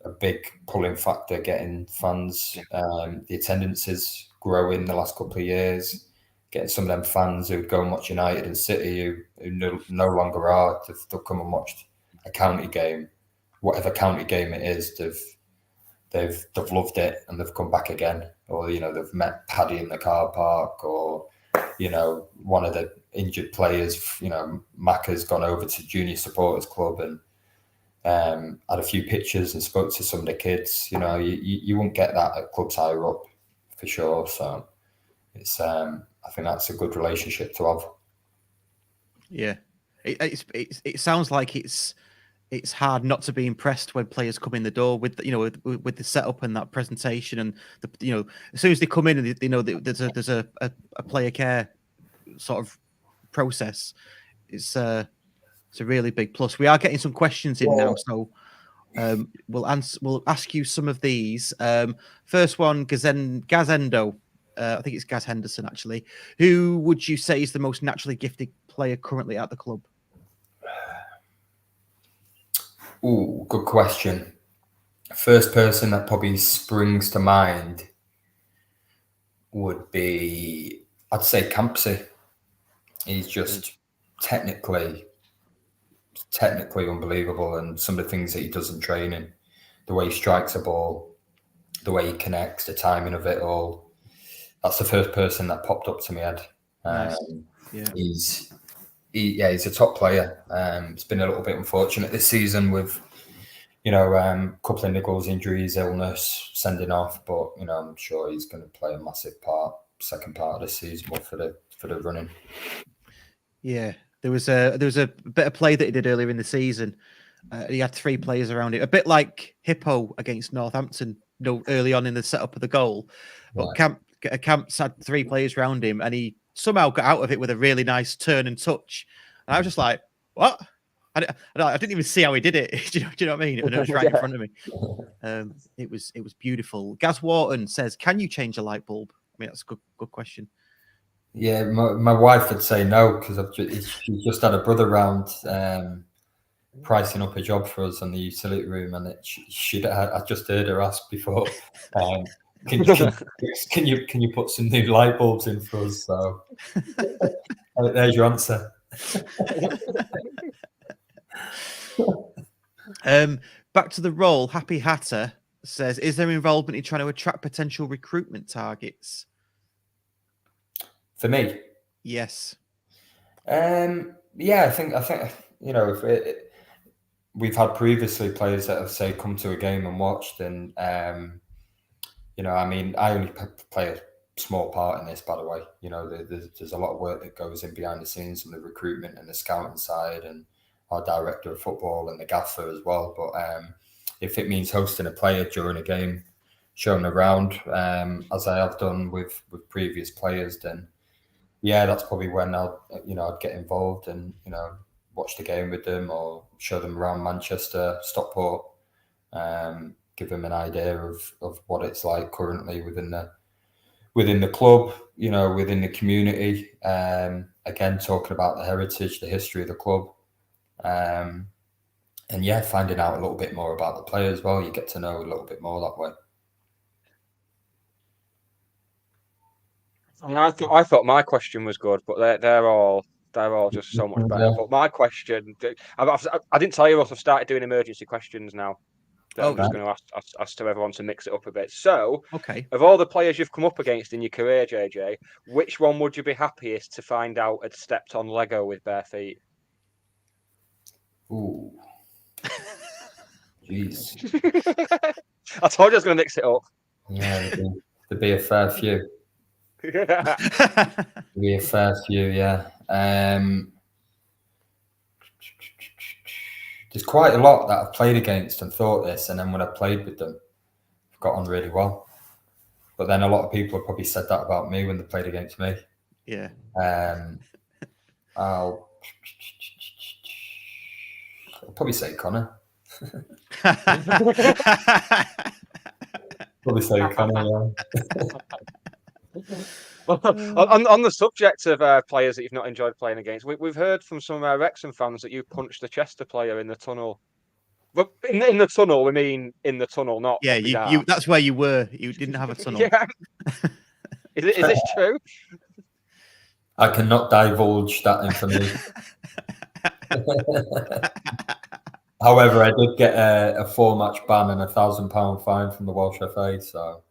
a big pulling factor, getting fans. The attendances growing the last couple of years, getting some of them fans who'd go and watch United and City who no longer are, they'll come and watch a county game, whatever county game it is. They've loved it and they've come back again, or you know, they've met Paddy in the car park, or you know, one of the injured players, you know, Mac has gone over to Junior Supporters Club and had a few pictures and spoke to some of the kids. You know, you won't get that at clubs higher up for sure. So it's I think that's a good relationship to have. Yeah, it sounds like it's hard not to be impressed when players come in the door with with the setup and that presentation, and as soon as they come in and there's a player care sort of process. It's a really big plus. We are getting some questions in now, so we'll ask you some of these. First one, Gazendo. I think it's Gaz Henderson, actually. Who would you say is the most naturally gifted player currently at the club? Ooh, good question. First person that probably springs to mind would be, I'd say, Campsey. He's just technically unbelievable, and some of the things that he does in training, the way he strikes a ball, the way he connects, the timing of it all. That's the first person that popped up to my head. Nice. Yeah. He's a top player. It's been a little bit unfortunate this season with, a couple of niggles, injuries, illness, sending off. But I'm sure he's going to play a massive part, second part of the season, for the running. Yeah, there was a bit of play that he did earlier in the season. He had 3 players around it, a bit like Hippo against Northampton, early on in the setup of the goal. But Right. Camps had 3 players around him, and he somehow got out of it with a really nice turn and touch. And I was just like, "What?" I didn't even see how he did it. Do you know what I mean? And it was right in front of me. It was beautiful. Gaz Wharton says, "Can you change a light bulb?" I mean, that's a good question. Yeah, my wife would say no, because she just had a brother round pricing up a job for us on the utility room, and I just heard her ask before, can you put some new light bulbs in for us? So there's your answer. Back to the role. Happy Hatter says, "Is there involvement in trying to attract potential recruitment targets?" For me, yes. Yeah, I think if we've had previously players that have come to a game and watched, and I only play a small part in this, by the way. There's a lot of work that goes in behind the scenes on the recruitment and the scouting side, and our director of football and the gaffer as well. But if it means hosting a player during a game, showing around, as I have done with previous players, then yeah, that's probably when I'd get involved and watch the game with them, or show them around Manchester, Stockport, give them an idea of what it's like currently within the club, within the community. Again, talking about the heritage, the history of the club, and yeah, finding out a little bit more about the player as well. You get to know a little bit more that way. I thought my question was good, but they're all just so much better. Yeah. But my question, I didn't tell you, Ross, I've started doing emergency questions now. I'm just going to ask to everyone to mix it up a bit. So, okay, of all the players you've come up against in your career, JJ, which one would you be happiest to find out had stepped on Lego with bare feet? Ooh. Jeez. I told you I was going to mix it up. Yeah, there'd be a fair few. Yeah. there's quite a lot that I've played against and thought this, and then when I played with them, I've got on really well. But then a lot of people have probably said that about me when they played against me. Yeah. I'll probably say Connor. Probably say Connor, Well, on the subject of players that you've not enjoyed playing against, we've heard from some Wrexham fans that you punched the Chester player in the tunnel. But in the tunnel, we mean in the tunnel, not Yeah, up his you arse. that's where you were. You didn't have a tunnel. Yeah. Is this true? I cannot divulge that information. However, I did get a 4-match ban and £1,000 fine from the Welsh FA. So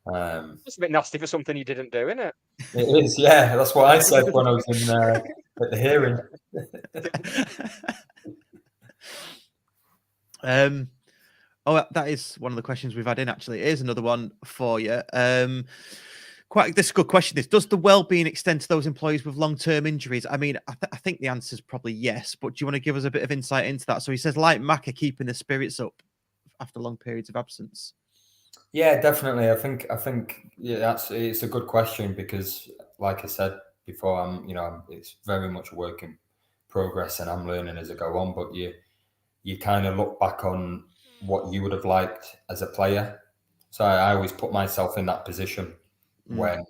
It's a bit nasty for something you didn't do, isn't it? it is, yeah. That's what I said when I was in at the hearing. That is one of the questions we've had in. Actually, here's another one for you. This is a good question. Does the well-being extend to those employees with long-term injuries? I mean, I think the answer is probably yes. But do you want to give us a bit of insight into that? So he says, like Macca, keeping the spirits up after long periods of absence. Yeah, definitely. I think it's a good question because, like I said before, it's very much a work in progress, and I'm learning as I go on. But you kind of look back on what you would have liked as a player. So I always put myself in that position when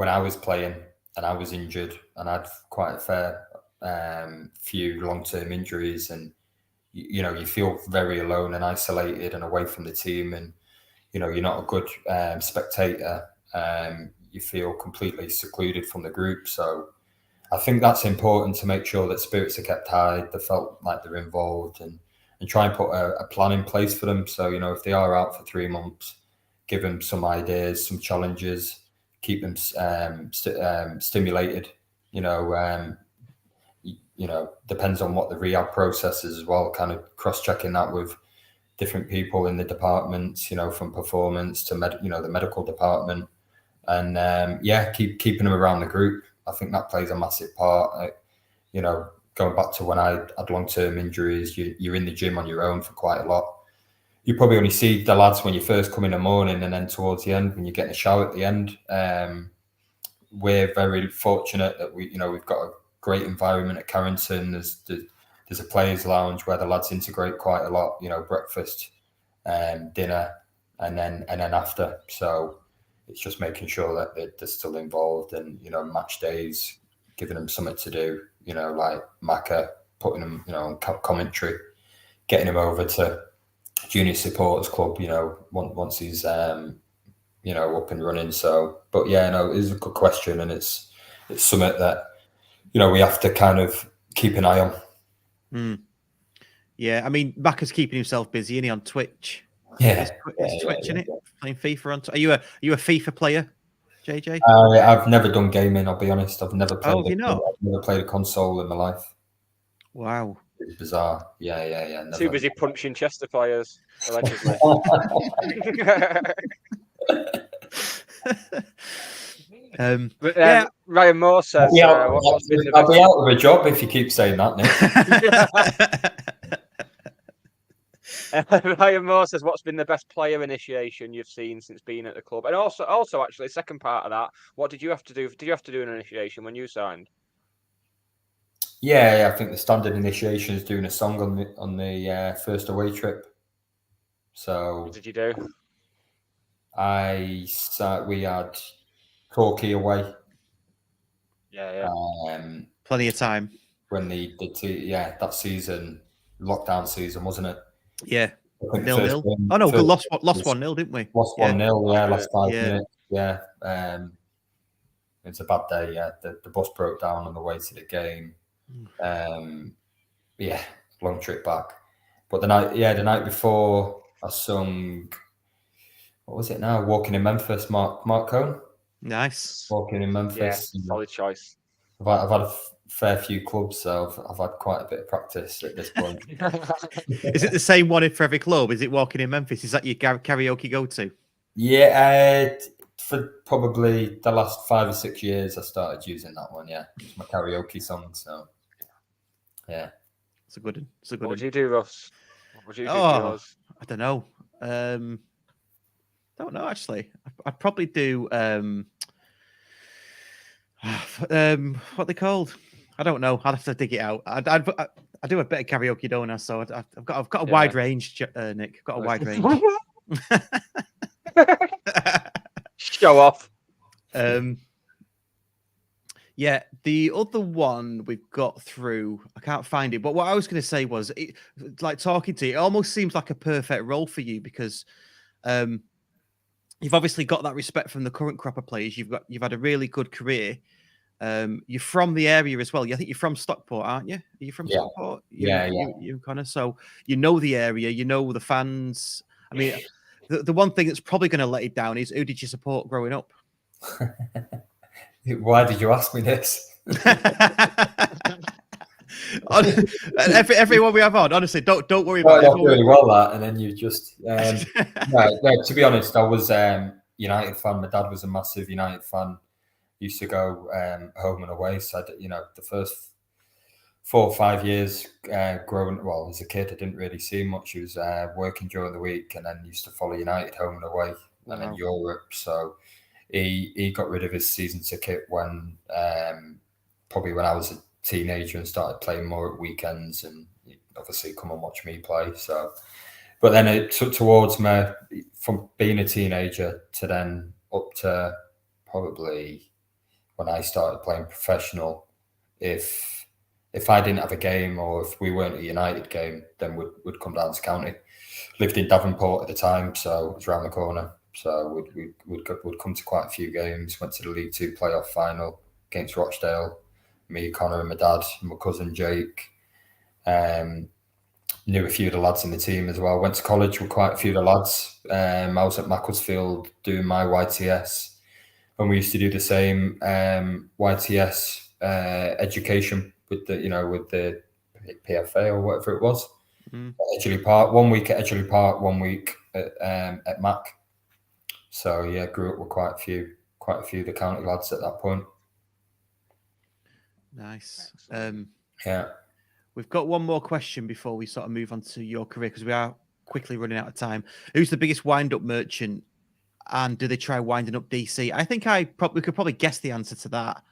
I was playing and I was injured and I had quite a fair few long-term injuries, and you feel very alone and isolated and away from the team, and you're not a good spectator. You feel completely secluded from the group. So I think that's important to make sure that spirits are kept high. They felt like they're involved, and try and put a plan in place for them. So, if they are out for 3 months, give them some ideas, some challenges, keep them stimulated. Depends on what the rehab process is as well, kind of cross-checking that with different people in the departments, from performance to the medical department, and keeping them around the group. I think that plays a massive part. Going back to when I had long-term injuries, you're in the gym on your own for quite a lot. You probably only see the lads when you first come in the morning, and then towards the end when you get a shower at the end. We're very fortunate that we've got a great environment at Carrington. There's a players' lounge where the lads integrate quite a lot. Breakfast, dinner, and then after. So it's just making sure that they're still involved, and match days, giving them something to do. Like Macca, putting them on commentary, getting him over to Junior Supporters Club. Once he's up and running. So, but it is a good question, and it's something that we have to kind of keep an eye on. Yeah, I mean, Macca's keeping himself busy, isn't he, on Twitch? Yeah, it's Twitch, isn't it? Playing FIFA on. Are you a FIFA player, JJ? I've never done gaming. I'll be honest. I've never played. Have you not? I've never played a console in my life. Wow, it's bizarre. Yeah. Never. Too busy punching Chester players, allegedly. Ryan Moore says, I'll be out of a job if you keep saying that, Nick. Ryan Moore says, what's been the best player initiation you've seen since being at the club? And also actually, second part of that, what did you have to do? Did you have to do an initiation when you signed? Yeah, I think the standard initiation is doing a song on the first away trip. So what did you do? We had Torquay away. Yeah. Plenty of time when that season, lockdown season, wasn't it? Yeah. 0-0. Oh no, we lost 1-0, didn't we? Lost 1-0. Yeah, last 5 minutes. Yeah. It's a bad day. Yeah, the bus broke down on the way to the game. Long trip back. But the night before, I sung. What was it now? Walking in Memphis, Mark Cohn. Nice. Walking in Memphis. Yeah, solid choice. I've had a fair few clubs, so I've had quite a bit of practice at this point. Is it the same one for every club? Is it Walking in Memphis? Is that your karaoke go-to? Yeah, for probably the last 5 or 6 years, I started using that one. Yeah, it's my karaoke song. So, yeah. It's a good one. It's a good What one. would you do, Russ? What would you do for Oh, yours? I don't know. Don't know actually. I'd probably do what are they called? I don't know. I'd have to dig it out. I do a bit of karaoke, don't I? So I've got a wide range, Nick. I've got a wide range. Show off. Yeah, the other one we've got through, I can't find it. But what I was going to say was, like talking to you, it almost seems like a perfect role for you because you've obviously got that respect from the current crop of players. You've had a really good career. You're from the area as well. I think you're from Stockport, aren't you? Are you from Stockport? You Connor. So you know the area, you know the fans. I mean, the one thing that's probably going to let you down is who did you support growing up? Why did you ask me this? Everyone we have on, honestly, don't worry about it. Really well that, and then you just no, to be honest, I was United fan. My dad was a massive United fan. Used to go home and away. So the first 4 or 5 years growing as a kid, I didn't really see much. He was working during the week, and then used to follow United home and away, and then Europe. So he got rid of his season ticket when probably when I was a teenager and started playing more at weekends, and he'd obviously come and watch me play. So, but then it took towards me from being a teenager to then up to probably when I started playing professional. If I didn't have a game or if we weren't a United game, then we'd come down to County. Lived in Devonport at the time, so it was around the corner. So we'd come to quite a few games. Went to the League Two playoff final against Rochdale. Me, Connor, and my dad, and my cousin Jake. Knew a few of the lads in the team as well. Went to college with quite a few of the lads. I was at Macclesfield doing my YTS, and we used to do the same YTS education with the PFA or whatever it was. Edgeley Park, 1 week at Edgeley Park, 1 week at Mac. So yeah, grew up with quite a few of the county lads at that point. Nice. Yeah. We've got one more question before we sort of move on to your career because we are quickly running out of time. Who's the biggest wind-up merchant, and do they try winding up DC? I think we could probably guess the answer to that.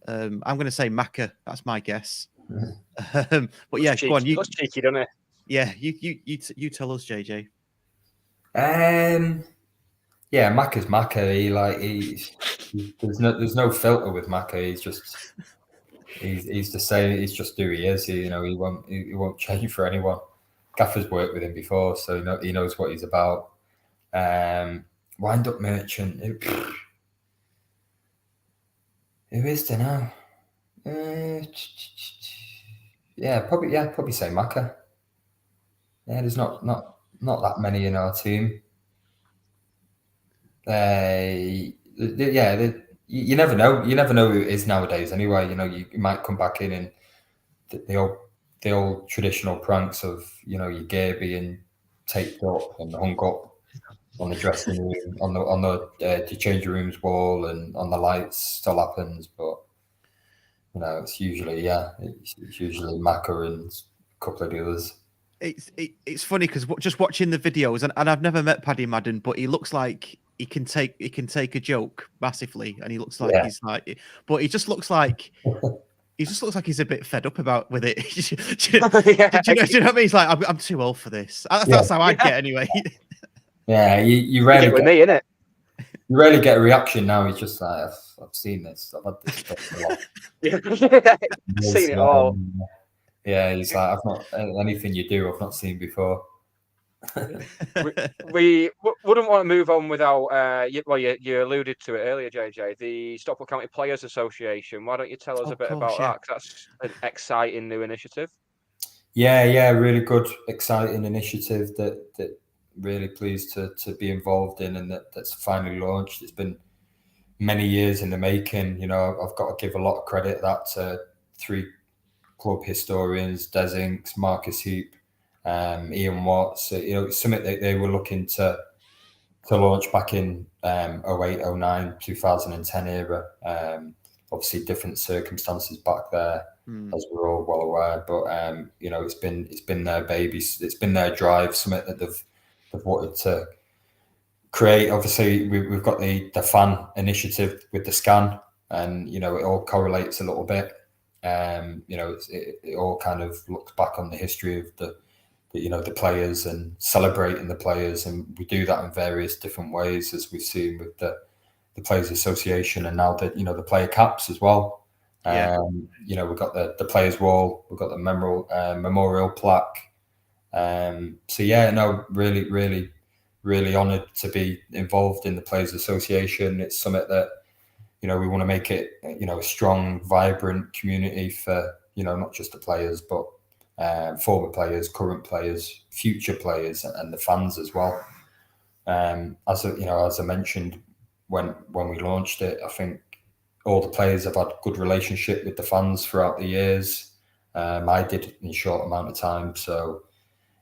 I'm going to say Macca. That's my guess. But yeah, go on. That's cheeky, doesn't it? Yeah, you tell us, JJ. Yeah, Macca's Macca. There's no filter with Macca. He's the same. He's just who he is. He won't change for anyone. Gaffer's worked with him before, so he knows what he's about. Wind up merchant. Who is there now? Probably say Macca. Yeah, there's not that many in our team. You never know. You never know who it is nowadays. Anyway, you might come back in and the old traditional pranks of your gear being taped up and hung up on the dressing room, on the changing rooms wall, and on the lights still happens. But it's usually Macca and a couple of the others. It's funny because just watching the videos, and I've never met Paddy Madden, but he looks like he can take a joke massively, and he looks like he's like, but he just looks like he's a bit fed up with it. Do you know what I mean? He's like, I'm too old for this. That's how I get anyway. Yeah, you rarely get with me, innit? You rarely get a reaction now. He's just like, I've seen this. I've had this stuff a lot. I've seen it all. Yeah, he's like, I've not anything you do. I've not seen before. we wouldn't want to move on without you alluded to it earlier, JJ, the Stockport County Players Association. Why don't you tell us a bit about that? 'Cause that's an exciting new initiative. Yeah, really good, exciting initiative that really pleased to be involved in, and that's finally launched. It's been many years in the making. I've got to give a lot of credit to 3 club historians, Des Inks, Marcus Heap, Ian Watts. It's something that they were looking to launch back in 08, 09, 2010 era. obviously different circumstances back there, as we're all well aware. But you know, it's been their baby, it's been their drive, something that they've wanted to create. Obviously, we've got the fan initiative with the scan, and you know, it all correlates a little bit. You know, it all kind of looks back on the history of the you know, the players and celebrating the players, and we do that in various different ways, as we've seen with the Players Association, and now the, you know, the player caps as well. You know, we've got the players wall, we've got the memorial plaque. So yeah, no, really honoured to be involved in the Players Association. It's something that, you know, we want to make it, you know, a strong, vibrant community for, you know, not just the players, but former players, current players, future players, and the fans as well. As you know, as I mentioned when we launched it, I think all the players have had good relationship with the fans throughout the years. I did in a short amount of time, so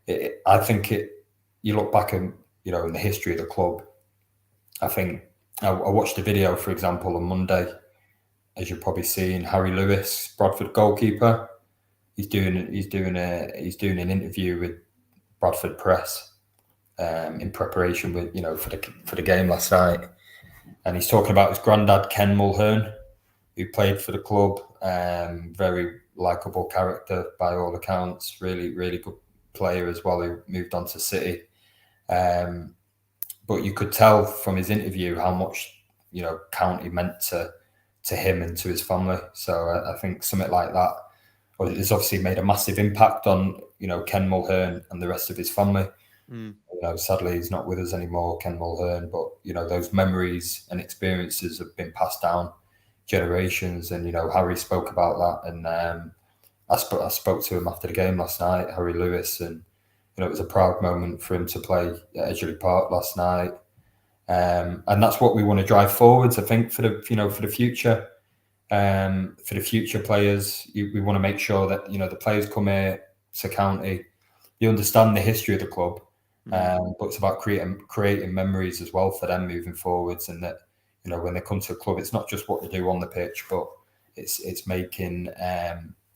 I think you look back and, you know, in the history of the club, I think I watched a video, for example, on Monday, as you've probably seen, Harry Lewis, Bradford goalkeeper. He's doing an interview with Bradford Press in preparation with, you know, for the game last night, and he's talking about his granddad Ken Mulhern, who played for the club. Very likable character by all accounts. Really good player as well, who moved on to City. But you could tell from his interview how much, you know, County meant to him and to his family. So I think something like that has obviously made a massive impact on, you know, Ken Mulhern and the rest of his family. You know, sadly, he's not with us anymore, Ken Mulhern, but, you know, those memories and experiences have been passed down generations. And, you know, Harry spoke about that, and I spoke to him after the game last night, Harry Lewis, and, you know, it was a proud moment for him to play at Edgeley Park last night. And that's what we want to drive forwards, I think, for the, you know, for the future. For the future players, we want to make sure that, you know, the players come here to County, you understand the history of the club, but it's about creating memories as well for them moving forwards, and that, you know, when they come to a club, it's not just what they do on the pitch, but it's making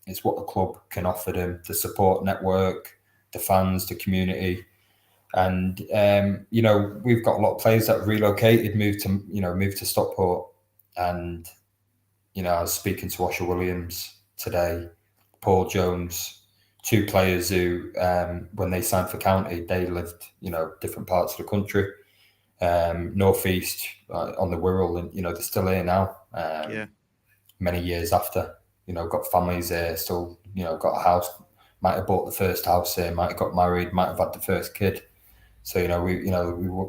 it's what the club can offer them, the support network, the fans, the community. And you know, we've got a lot of players that have relocated, moved to Stockport. And, you know, I was speaking to Osher Williams today, Paul Jones, two players who, when they signed for County, they lived, you know, different parts of the country, northeast, on the Wirral, and, you know, they're still here now. Many years after, you know, got families here, still, you know, got a house, might have bought the first house here, might have got married, might have had the first kid. So, you know, we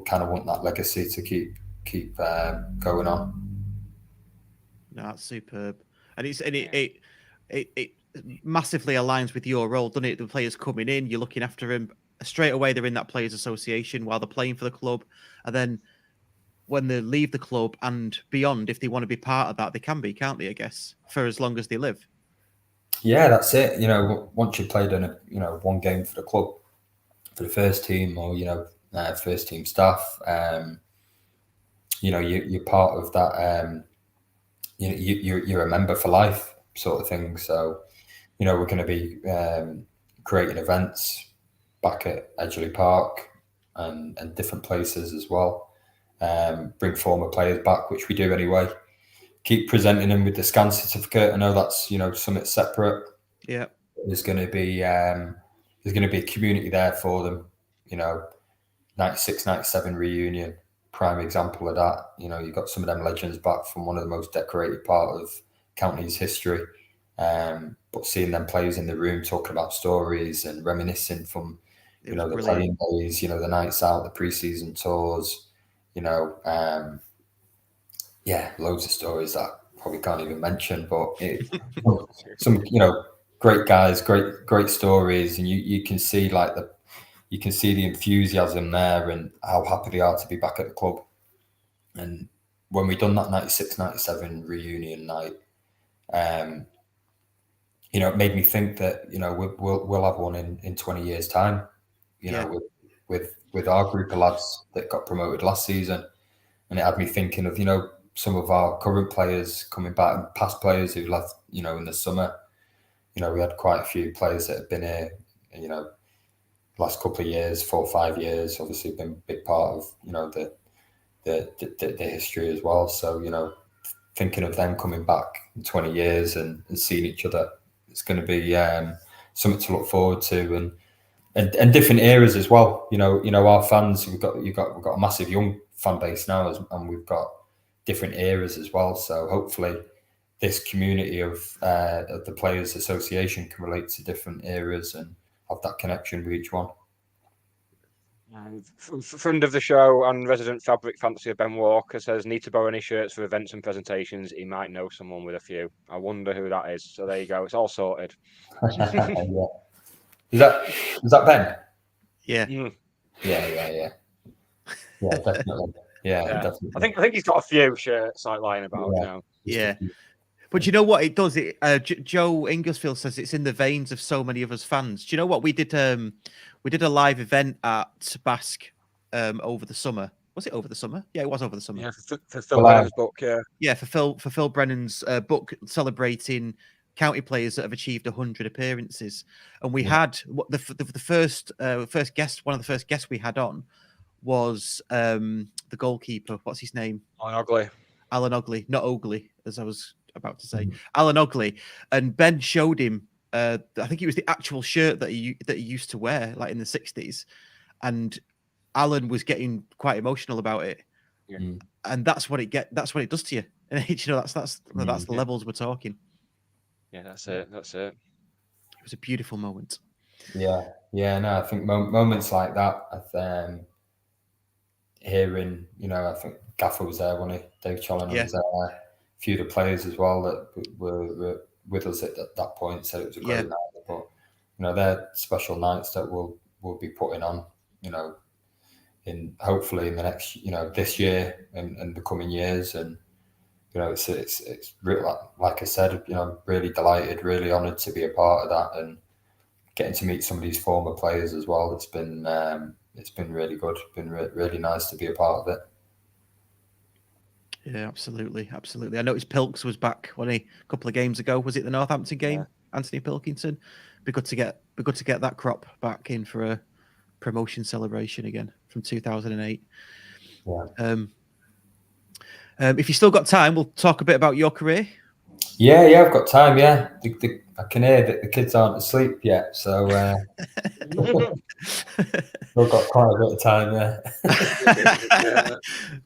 kind of want that legacy to keep going on. No, that's superb, and it massively aligns with your role, doesn't it? The players coming in, you're looking after them straight away. They're in that Players Association while they're playing for the club, and then when they leave the club and beyond, if they want to be part of that, they can be, can't they? I guess, for as long as they live. Yeah, that's it. You know, once you've played in one game for the club, for the first team, or, you know, first team staff, you know, you're part of that. You're a member for life, sort of thing. So, you know, we're going to be creating events back at Edgeley Park and different places as well. Bring former players back, which we do anyway. Keep presenting them with the scan certificate. I know that's, you know, something separate. Yeah, there's going to be a community there for them. You know, 96, 97 reunion, prime example of that. You know, you've got some of them legends back from one of the most decorated part of County's history. But seeing them players in the room talking about stories and reminiscing from, you know, the playing days, you know, the nights out, the pre-season tours, you know, yeah, loads of stories that I probably can't even mention, but some, you know, great guys, great stories, and you can see the enthusiasm there and how happy they are to be back at the club. And when we done that 96, 97 reunion night, you know, it made me think that, you know, we'll have one in 20 years time, you know, with our group of lads that got promoted last season. And it had me thinking of, you know, some of our current players coming back and past players who left, you know, in the summer. You know, we had quite a few players that have been here, you know, last couple of years, 4 or 5 years. Obviously, been a big part of, you know, the history as well. So, you know, thinking of them coming back in 20 years and seeing each other, it's going to be something to look forward to, and different eras as well. You know, our fans, we've got a massive young fan base now, and we've got different eras as well. So hopefully, this community of the Players Association can relate to different eras and have that connection with each one. Friend of the show and resident fabric fancier Ben Walker says, need to borrow any shirts for events and presentations. He might know someone with a few. I wonder who that is. So there you go. It's all sorted. Yeah. Is that Ben? Yeah. Yeah, definitely. Yeah, definitely. I think he's got a few shirts like lying about now. Yeah. But you know what it does? Joe Inglesfield says it's in the veins of so many of us fans. Do you know what we did? We did a live event at Basque over the summer. Was it over the summer? Yeah, it was over the summer. Yeah, for Phil Brennan's book. Yeah, for Phil Brennan's book celebrating county players that have achieved 100 appearances, and we had the first guest. One of the first guests we had on was the goalkeeper. What's his name? Alan Ogley, not Ogley, as I was about to say. Alan Ogley, and Ben showed him. I think it was the actual shirt that he used to wear, like in the 60s, and Alan was getting quite emotional about it. Yeah. And that's what it does to you. And you know, that's the levels we're talking. Yeah, that's it. It was a beautiful moment. Yeah. No, I think moments like that. Hearing, you know, I think Gaffer was there, wasn't he? Dave Challoner was there. A few of the players as well that were with us at that point said it was a great night. But you know, they're special nights that we'll be putting on. You know, hopefully in the next, you know, this year and the coming years. And you know, it's really, like I said, you know, really delighted, really honoured to be a part of that, and getting to meet some of these former players as well. It's been really good. It's been really nice to be a part of it. Yeah, absolutely. I noticed Pilks was back a couple of games ago. Was it the Northampton game? Yeah. Anthony Pilkington. Be good to get that crop back in for a promotion celebration again from 2008. Yeah. If you still got time, we'll talk a bit about your career. Yeah, I've got time. Yeah, I can hear that the kids aren't asleep yet, so we've got quite a bit of time there.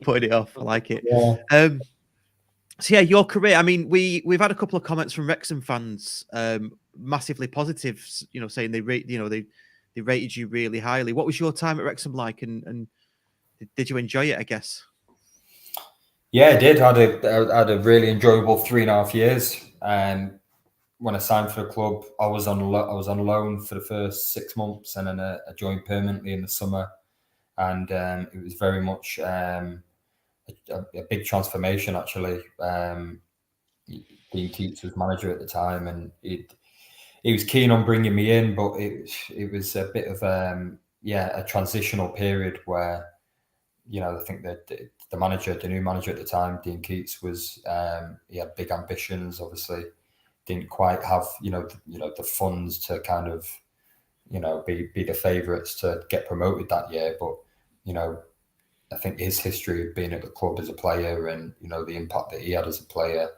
Putting it off, I like it. Yeah. So yeah, your career. I mean, we've had a couple of comments from Wrexham fans, massively positive. You know, saying they rated you really highly. What was your time at Wrexham like, and did you enjoy it? I guess. Yeah, I did. I had a really enjoyable 3.5 years. And when I signed for the club, I was on loan for the first 6 months, and then I joined permanently in the summer. And it was very much a big transformation, actually. Dean Keats was manager at the time, and he was keen on bringing me in, but it was a bit of a transitional period where, you know, I think that the new manager at the time, Dean Keats, was he had big ambitions. Obviously, didn't quite have the funds to kind of, you know, be the favourites to get promoted that year. But you know, I think his history of being at the club as a player, and you know the impact that he had as a player,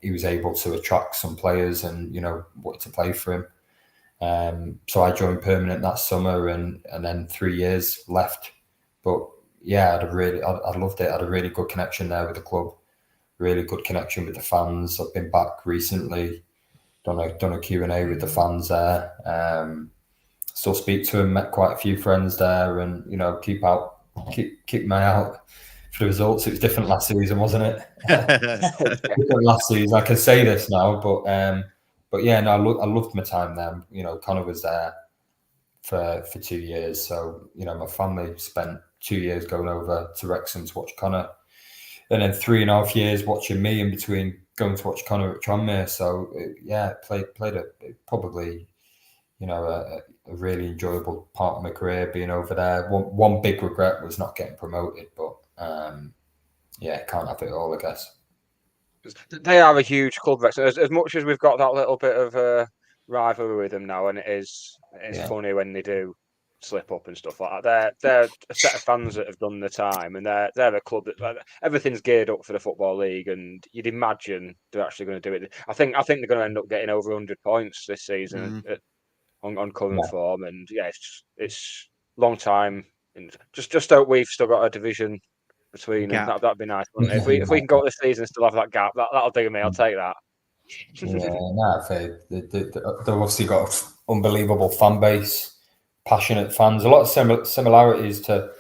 he was able to attract some players and, you know, wanted to play for him. So I joined permanent that summer, and then 3 years left. But yeah, I loved it. I had a really good connection there with the club, really good connection with the fans. I've been back recently, done a Q&A with the fans there. Still speak to them, met quite a few friends there, and you know, keep my eye out for the results. It was different last season, wasn't it? Different last season. I can say this now, but yeah, no, I loved my time there. You know, Connor was there for 2 years, so you know, my family spent 2 years going over to Wrexham to watch Connor, and then 3.5 years watching me in between going to watch Connor at Tranmere. So yeah, played probably, you know, a really enjoyable part of my career being over there. One big regret was not getting promoted, but can't have it all, I guess. They are a huge club, Wrexham. As much as we've got that little bit of a rivalry with them now, and it's funny when they do slip up and stuff like that. They're a set of fans that have done the time, and they're a club that everything's geared up for the Football League, and you'd imagine they're actually going to do it. I think they're going to end up getting over 100 points this season on current form, and it's long time. And just hope we've still got a division between them. That'd be nice, wouldn't it? If we can go this season and still have that gap, that'll do me. I'll take that. They've obviously got unbelievable fan base, passionate fans. A lot of similarities to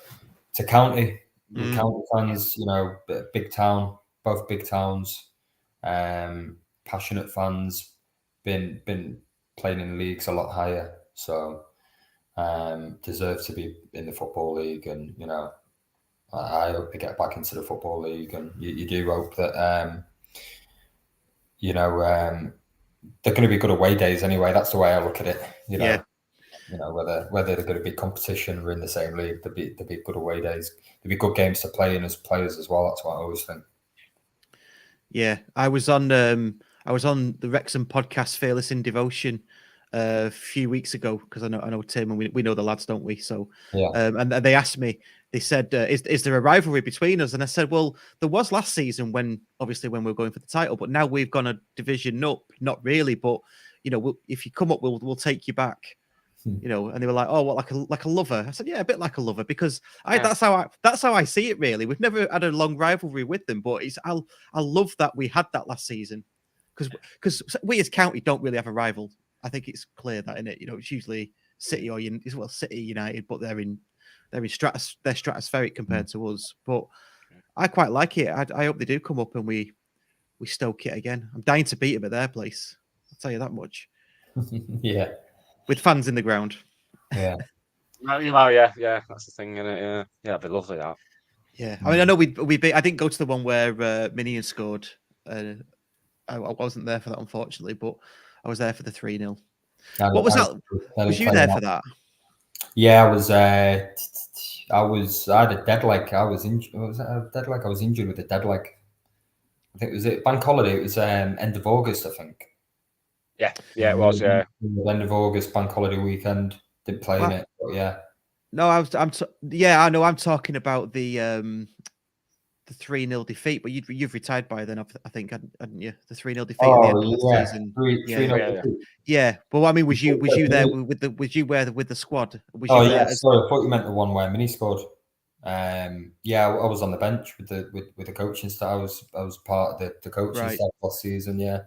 County. County fans, big town, both big towns. Passionate fans, been playing in leagues a lot higher, so deserve to be in the Football League. And I hope they get back into the Football League, and you do hope that they're going to be good away days anyway. That's the way I look at it. Whether they're going to be competition or in the same league, there'll be good away days. There'll be good games to play in as players as well. That's what I always think. Yeah, I was on the Wrexham podcast, Fearless in Devotion, a few weeks ago, because I know Tim, and we know the lads, don't we? So and they asked me. They said, "Is there a rivalry between us?" And I said, "Well, there was last season when we were going for the title, but now we've gone a division up. Not really, but if you come up, we'll take you back." And they were like, "Oh, what, like a lover?" I said, "Yeah, a bit like a lover, because that's how I see it. Really, we've never had a long rivalry with them, but I love that we had that last season, because we as County don't really have a rival. I think it's clear that, in it, it's usually City or City United, but they're stratospheric compared to us. But I quite like it. I hope they do come up and we stoke it again. I'm dying to beat them at their place. I'll tell you that much. Yeah, with fans in the ground. Yeah. Yeah. That's the thing, isn't it? Yeah, it'd be lovely that. Yeah, I mean, I know we I didn't go to the one where Minion scored. I wasn't there for that, unfortunately, but I was there for the 3-0. What was that? Was you there for that? Yeah, I was. I had a dead leg. I was injured. Was that a dead leg? I was injured with a dead leg. I think it was bank holiday. It was end of August, I think. Yeah, it was. Yeah, end of August, bank holiday weekend. Didn't play in it, but yeah. No, I know. I'm talking about the 3-0 defeat, but you've retired by then, I think, hadn't you? The 3-0 defeat at the end of the season. 3-0. Yeah, but I mean, was you there with the squad? Sorry, I thought you meant the one where Mini scored. Yeah, I was on the bench with the coaching staff. I was part of the coaching staff last season. Yeah,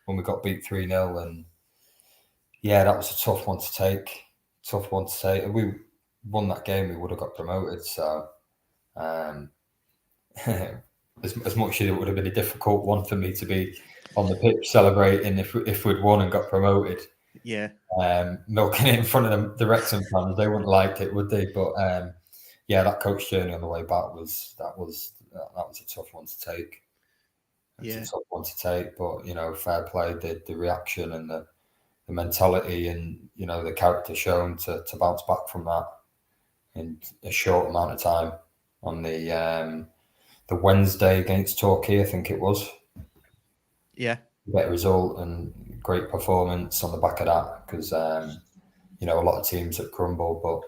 when we got beat 3-0, and yeah, that was a tough one to take. If we won that game, we would have got promoted. So, as much as it would have been a difficult one for me to be on the pitch celebrating if we'd won and got promoted. Yeah. Milking it in front of the Wrexham fans, they wouldn't like it, would they? But yeah, that coach journey on the way back was a tough one to take. It's a tough one to take, but fair play. The reaction and the mentality and the character shown to bounce back from that in a short amount of time on the Wednesday against Torquay, I think it was. Yeah. Better result and great performance on the back of that, because a lot of teams have crumbled, but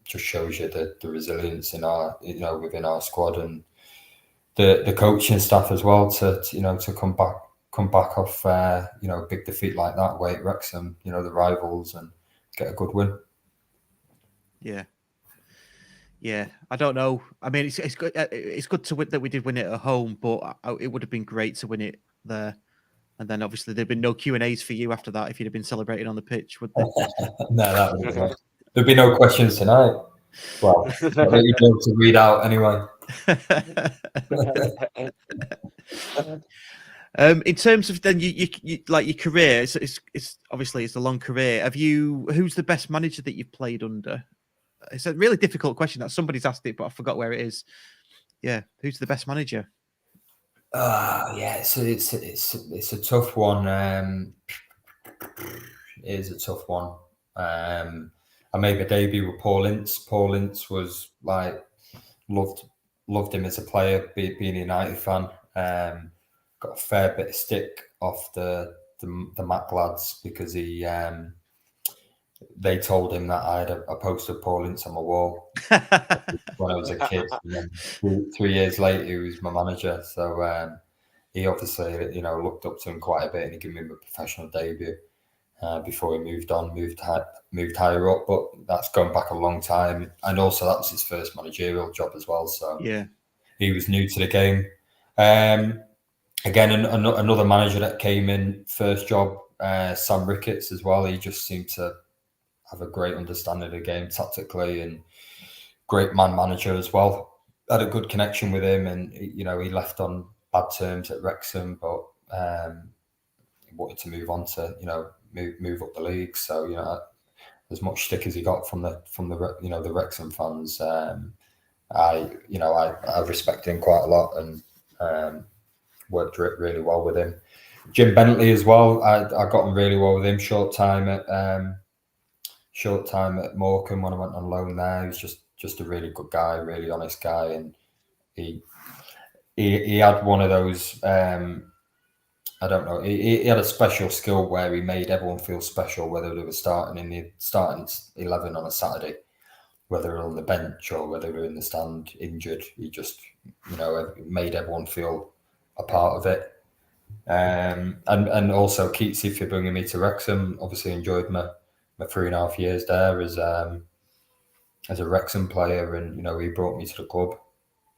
just shows you the resilience in our within our squad and the coaching staff as well to come back off a big defeat like that away at Wrexham, the rivals, and get a good win. Yeah, I don't know. I mean, it's good. It's good to win that we did win it at home, but it would have been great to win it there. And then obviously there'd been no Q&As for you after that if you'd have been celebrating on the pitch, would there? No, that would have been nice. There'd be no questions tonight. Well, I think you'd be able to read out anyway. In terms of then you like your career, it's obviously it's a long career. Who's the best manager that you've played under? It's a really difficult question. That somebody's asked it, but I forgot where it is. Yeah, who's the best manager? Yeah, it's a tough one. It is a tough one. I made my debut with Paul Ince. Paul Ince was loved loved him as a player, being a United fan. Got a fair bit of stick off the Mac lads because they told him that I had a poster of Paul Ince on my wall when I was a kid. And then 3 years later, he was my manager. So he obviously, looked up to him quite a bit, and he gave him a professional debut before he moved higher up. But that's going back a long time, and also that was his first managerial job as well. So yeah, he was new to the game. Again, another manager that came in first job, Sam Ricketts as well. He just seemed to have a great understanding of the game tactically, and great man manager as well. Had a good connection with him, and he left on bad terms at Wrexham, but he wanted to move on to move up the league. So as much stick as he got from the Wrexham fans, I respect him quite a lot, and worked really well with him. Jim Bentley as well. I got on really well with him. Short time at Morecambe when I went on loan there. He was just a really good guy, really honest guy, and he had one of those. I don't know. He had a special skill where he made everyone feel special, whether they were starting in the starting 11 on a Saturday, whether they're on the bench or whether they're in the stand injured. He just made everyone feel a part of it. And also Keatsy for bringing me to Wrexham. Obviously enjoyed my 3.5 years there as a Wrexham player, and he brought me to the club.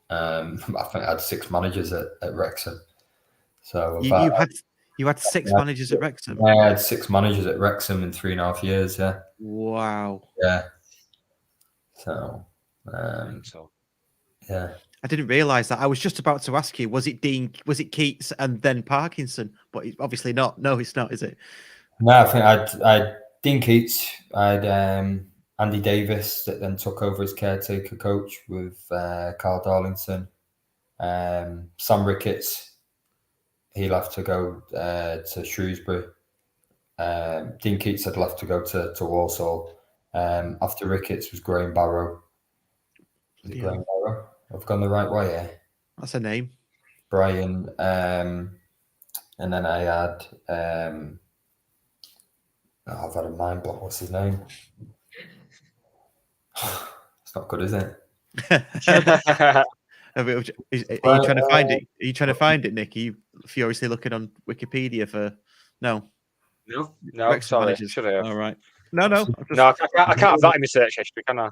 I think I had 6 managers at Wrexham. So you had 6 managers at Wrexham. I had 6 managers at Wrexham in 3.5 years. Yeah. Wow. Yeah. So yeah. I didn't realise that. I was just about to ask you, was it Keats and then Parkinson? But it's obviously not. No, it's not, is it? No, I think I'd Dean Keats. I'd Andy Davis that then took over as caretaker coach with Carl Darlington. Sam Ricketts, he left to go to Shrewsbury. Dean Keats had left to go to Walsall. After Ricketts was Graham Barrow. Graham Barrow? I've gone the right way here. That's a name. Brian. And then I had... I've had a mind block. What's his name? It's not good, is it? Are you trying to find it? Are you trying to find it, Nick? Are you furiously looking on Wikipedia for... No, sorry. Should I have? All right. No. No, I can't have that in my search history, can I?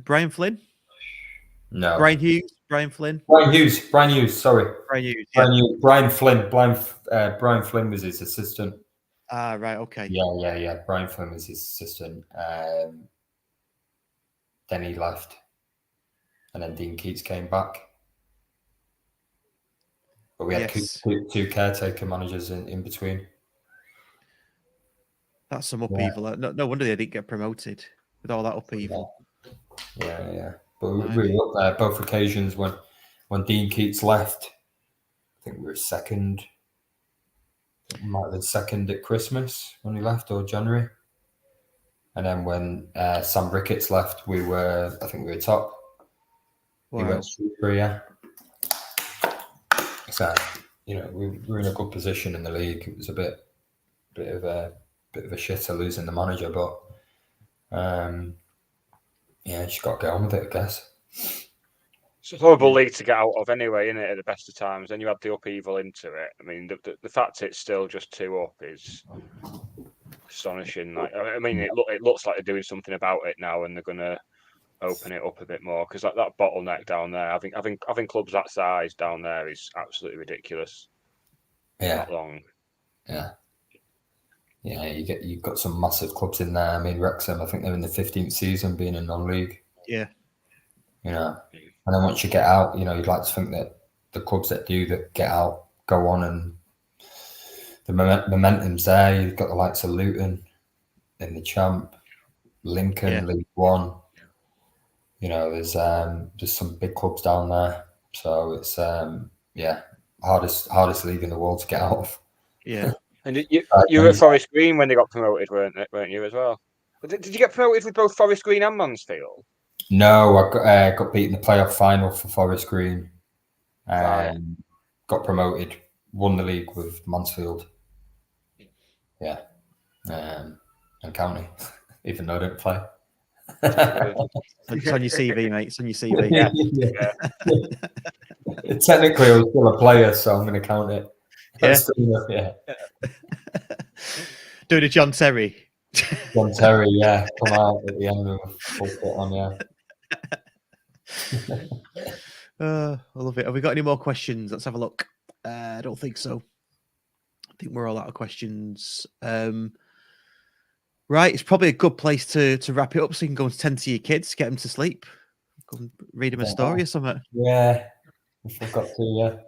Brian Flynn? No. Brian Hughes? Brian Flynn? Brian Hughes, sorry. Brian Hughes, yeah. Brian Flynn. Brian Flynn was his assistant. Ah, right, okay. Yeah. Brian Flynn was his assistant. Then he left. And then Dean Keats came back. But we had two caretaker managers in between. That's some upheaval. No wonder they didn't get promoted with all that upheaval. Yeah. But we were up there both occasions when Dean Keats left. I think we were second. It might have been second at Christmas when he left, or January. And then when Sam Ricketts left, I think we were top. Wow. He went to Shrewsbury, yeah. So, we were in a good position in the league. It was a bit of a shitter losing the manager, but just got to get on with it, I guess. It's a horrible league to get out of anyway, isn't it, at the best of times? Then you add the upheaval into it. I mean, the fact it's still just 2 up is astonishing. Like, I mean, it looks like they're doing something about it now, and they're going to open it up a bit more, because that bottleneck down there, I think having clubs that size down there is absolutely ridiculous. Yeah. Not long. Yeah. Yeah, you've got some massive clubs in there. I mean, Wrexham, I think they're in the 15th season being in non-league. Yeah. And then once you get out, you'd like to think that the clubs that get out go on, and the momentum's there. You've got the likes of Luton in the Champ, Lincoln, League One. There's some big clubs down there. So it's hardest league in the world to get out of. Yeah. And you were at Forest Green when they got promoted, weren't you as well? Did you get promoted with both Forest Green and Mansfield? No, I got beat in the playoff final for Forest Green. Right. Got promoted, won the league with Mansfield. Yeah. And County, even though I didn't play. It's on your CV, mate. It's on your CV. Yeah. Technically, I was still a player, so I'm going to count it. Yeah. Doing a John Terry. John Terry, yeah, come out at the end of full fit on, I love it. Have we got any more questions? Let's have a look. I don't think so. I think we're all out of questions. Right, it's probably a good place to wrap it up so you can go and tend to your kids, get them to sleep, go and read them a story or something. Yeah, I forgot to,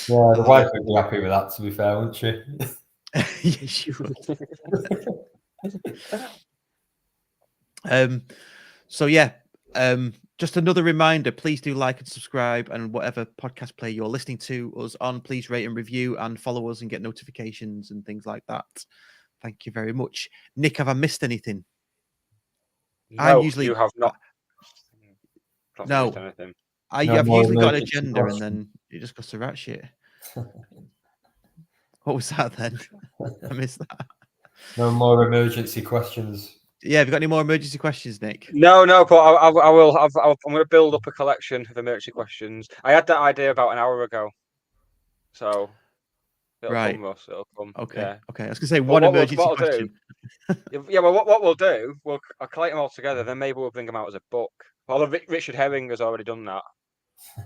Yeah, the wife would be happy with that, to be fair, wouldn't she? Yeah, she would. So yeah, just another reminder, please do like and subscribe, and whatever podcast player you're listening to us on, please rate and review and follow us and get notifications and things like that. Thank you very much. Nick, have I missed anything? No, you have not. No. Missed anything. I've usually got an agenda and then it just goes to rat shit. What was that then? I missed that. No more emergency questions. Yeah, have you got any more emergency questions, Nick? No, but I will. I'm going to build up a collection of emergency questions. I had that idea about an hour ago, so it'll come, Russ. It'll come. Okay. Yeah. Okay. I was going to say one emergency question. Yeah, well, what we'll do, I'll collect them all together. Then maybe we'll bring them out as a book. Although Richard Herring has already done that.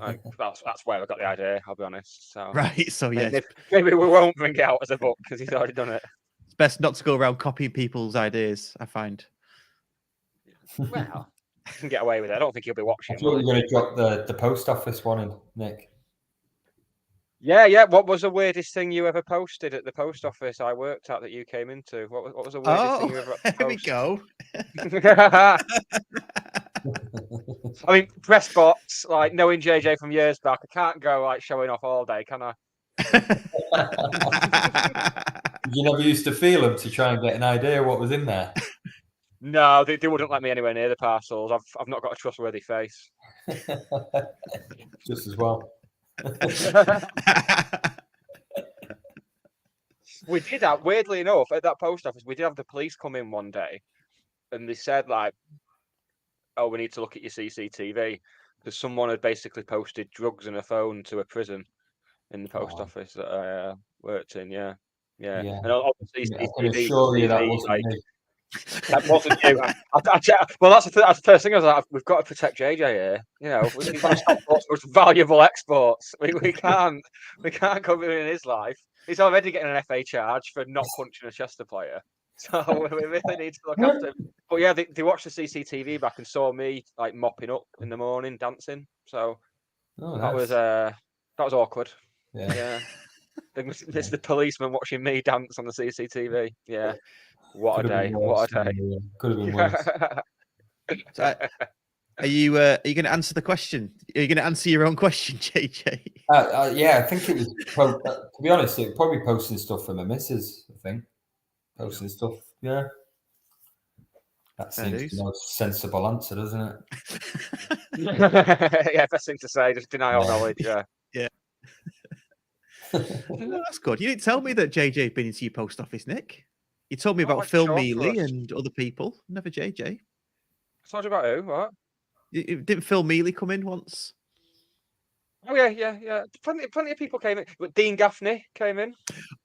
Like, that's where I got the idea. I'll be honest. So right. So yeah, maybe we won't bring it out as a book because he's already done it. It's best not to go around copying people's ideas, I find. Well, I can get away with it. I don't think he'll be watching. I thought you were going to drop the post office one in, Nick. Yeah. What was the weirdest thing you ever posted at the post office I worked at that you came into? What was the weirdest thing you ever posted? Here we go. I mean, press box, like knowing JJ from years back, I can't go like showing off all day, can I? You never used to feel them to try and get an idea what was in there? No, they wouldn't let me anywhere near the parcels. I've not got a trustworthy face. Just as well. We did that, weirdly enough, at that post office, we did have the police come in one day and they said, like, oh, we need to look at your CCTV because someone had basically posted drugs and a phone to a prison in the post office that I worked in. Yeah. And obviously, I can assure you that wasn't me. That wasn't you. Well, that's the first thing I was like, we've got to protect JJ here. You know, we've got to stop most valuable exports. We can't cover in his life. He's already getting an FA charge for not punching a Chester player. So we really need to look after him. But yeah, they watched the CCTV back and saw me like mopping up in the morning, dancing. So that was awkward. Yeah. It's the policeman watching me dance on the CCTV. Yeah. What a day! What a day! Could have been worse. So, are you going to answer the question? Are you going to answer your own question, JJ? Yeah, I think it was. To be honest, it probably posting stuff for my missus. I think posting stuff. Yeah, that seems the most sensible answer, doesn't it? Yeah, best thing to say. Just deny all knowledge. Yeah. No, that's good. You didn't tell me that JJ had been into your post office, Nick. You told me about Phil Mealy and other people, never JJ. I told you about who? What? Didn't Phil Mealy come in once? Oh yeah. Plenty of people came in. But Dean Gaffney came in.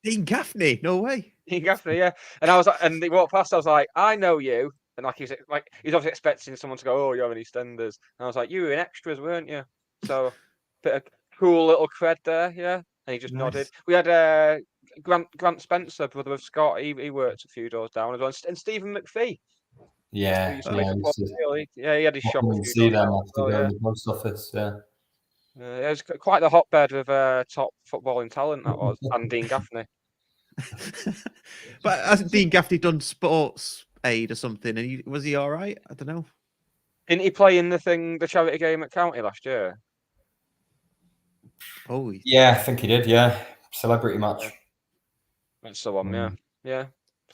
Dean Gaffney? No way. Dean Gaffney, yeah. And I was like, and he walked past. I was like, I know you. And like he was obviously expecting someone to go, oh, you're in EastEnders. And I was like, you were in extras, weren't you? So bit of cool little cred there, yeah. And he just nodded. We had Grant Spencer, brother of Scott. He worked a few doors down as well, and Stephen McPhee. Yeah, he had his shop. See them after going to the post office. Yeah, it was quite the hotbed of top footballing talent that was, and Dean Gaffney. But hasn't Dean Gaffney done sports aid or something? And was he all right? I don't know. Didn't he play in the charity game at County last year? Oh, Yeah, I think he did. Yeah, celebrity match. And so on. Yeah.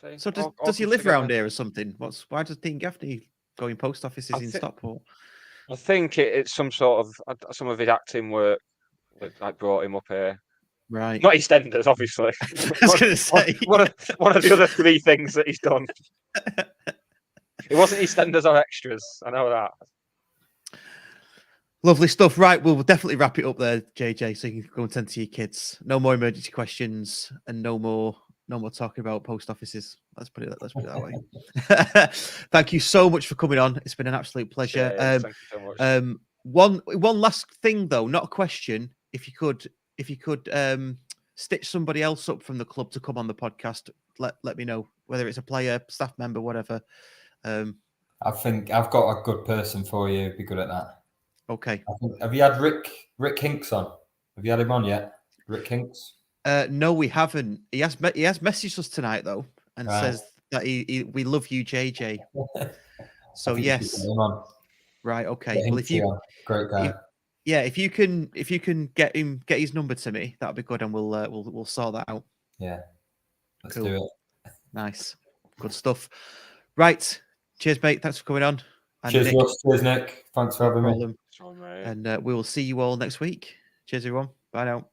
See, so all does he comes live together. around here or something? Why does Dean Gaffney go in post offices in Stockport? I think it's some sort of some of his acting work that like brought him up here. Right. Not EastEnders, obviously. I was going to say one of the other 3 things that he's done. It wasn't EastEnders or extras. I know that. Lovely stuff. Right, we'll definitely wrap it up there, JJ, so you can go and tend to your kids. No more emergency questions and no more talking about post offices. Let's put it that way. Thank you so much for coming on. It's been an absolute pleasure. Cheers, thank you so much. One last thing though, not a question. If you could stitch somebody else up from the club to come on the podcast, let me know, whether it's a player, staff member, whatever. I think I've got a good person for you. Be good at that. Okay. Have you had Rick Hinks on? Have you had him on yet? Rick Hinks? No, we haven't. He has messaged us tonight though, and says that we love you, JJ. So yes. Right. Okay. Well, if you great guy. if you can get his number to me, that'll be good, and we'll sort that out. Yeah. Let's cool. do it. Nice. Good stuff. Right. Cheers, mate. Thanks for coming on. And cheers, Nick, Ross. Cheers, Nick. Thanks for having me. And we will see you all next week. Cheers, everyone. Bye now.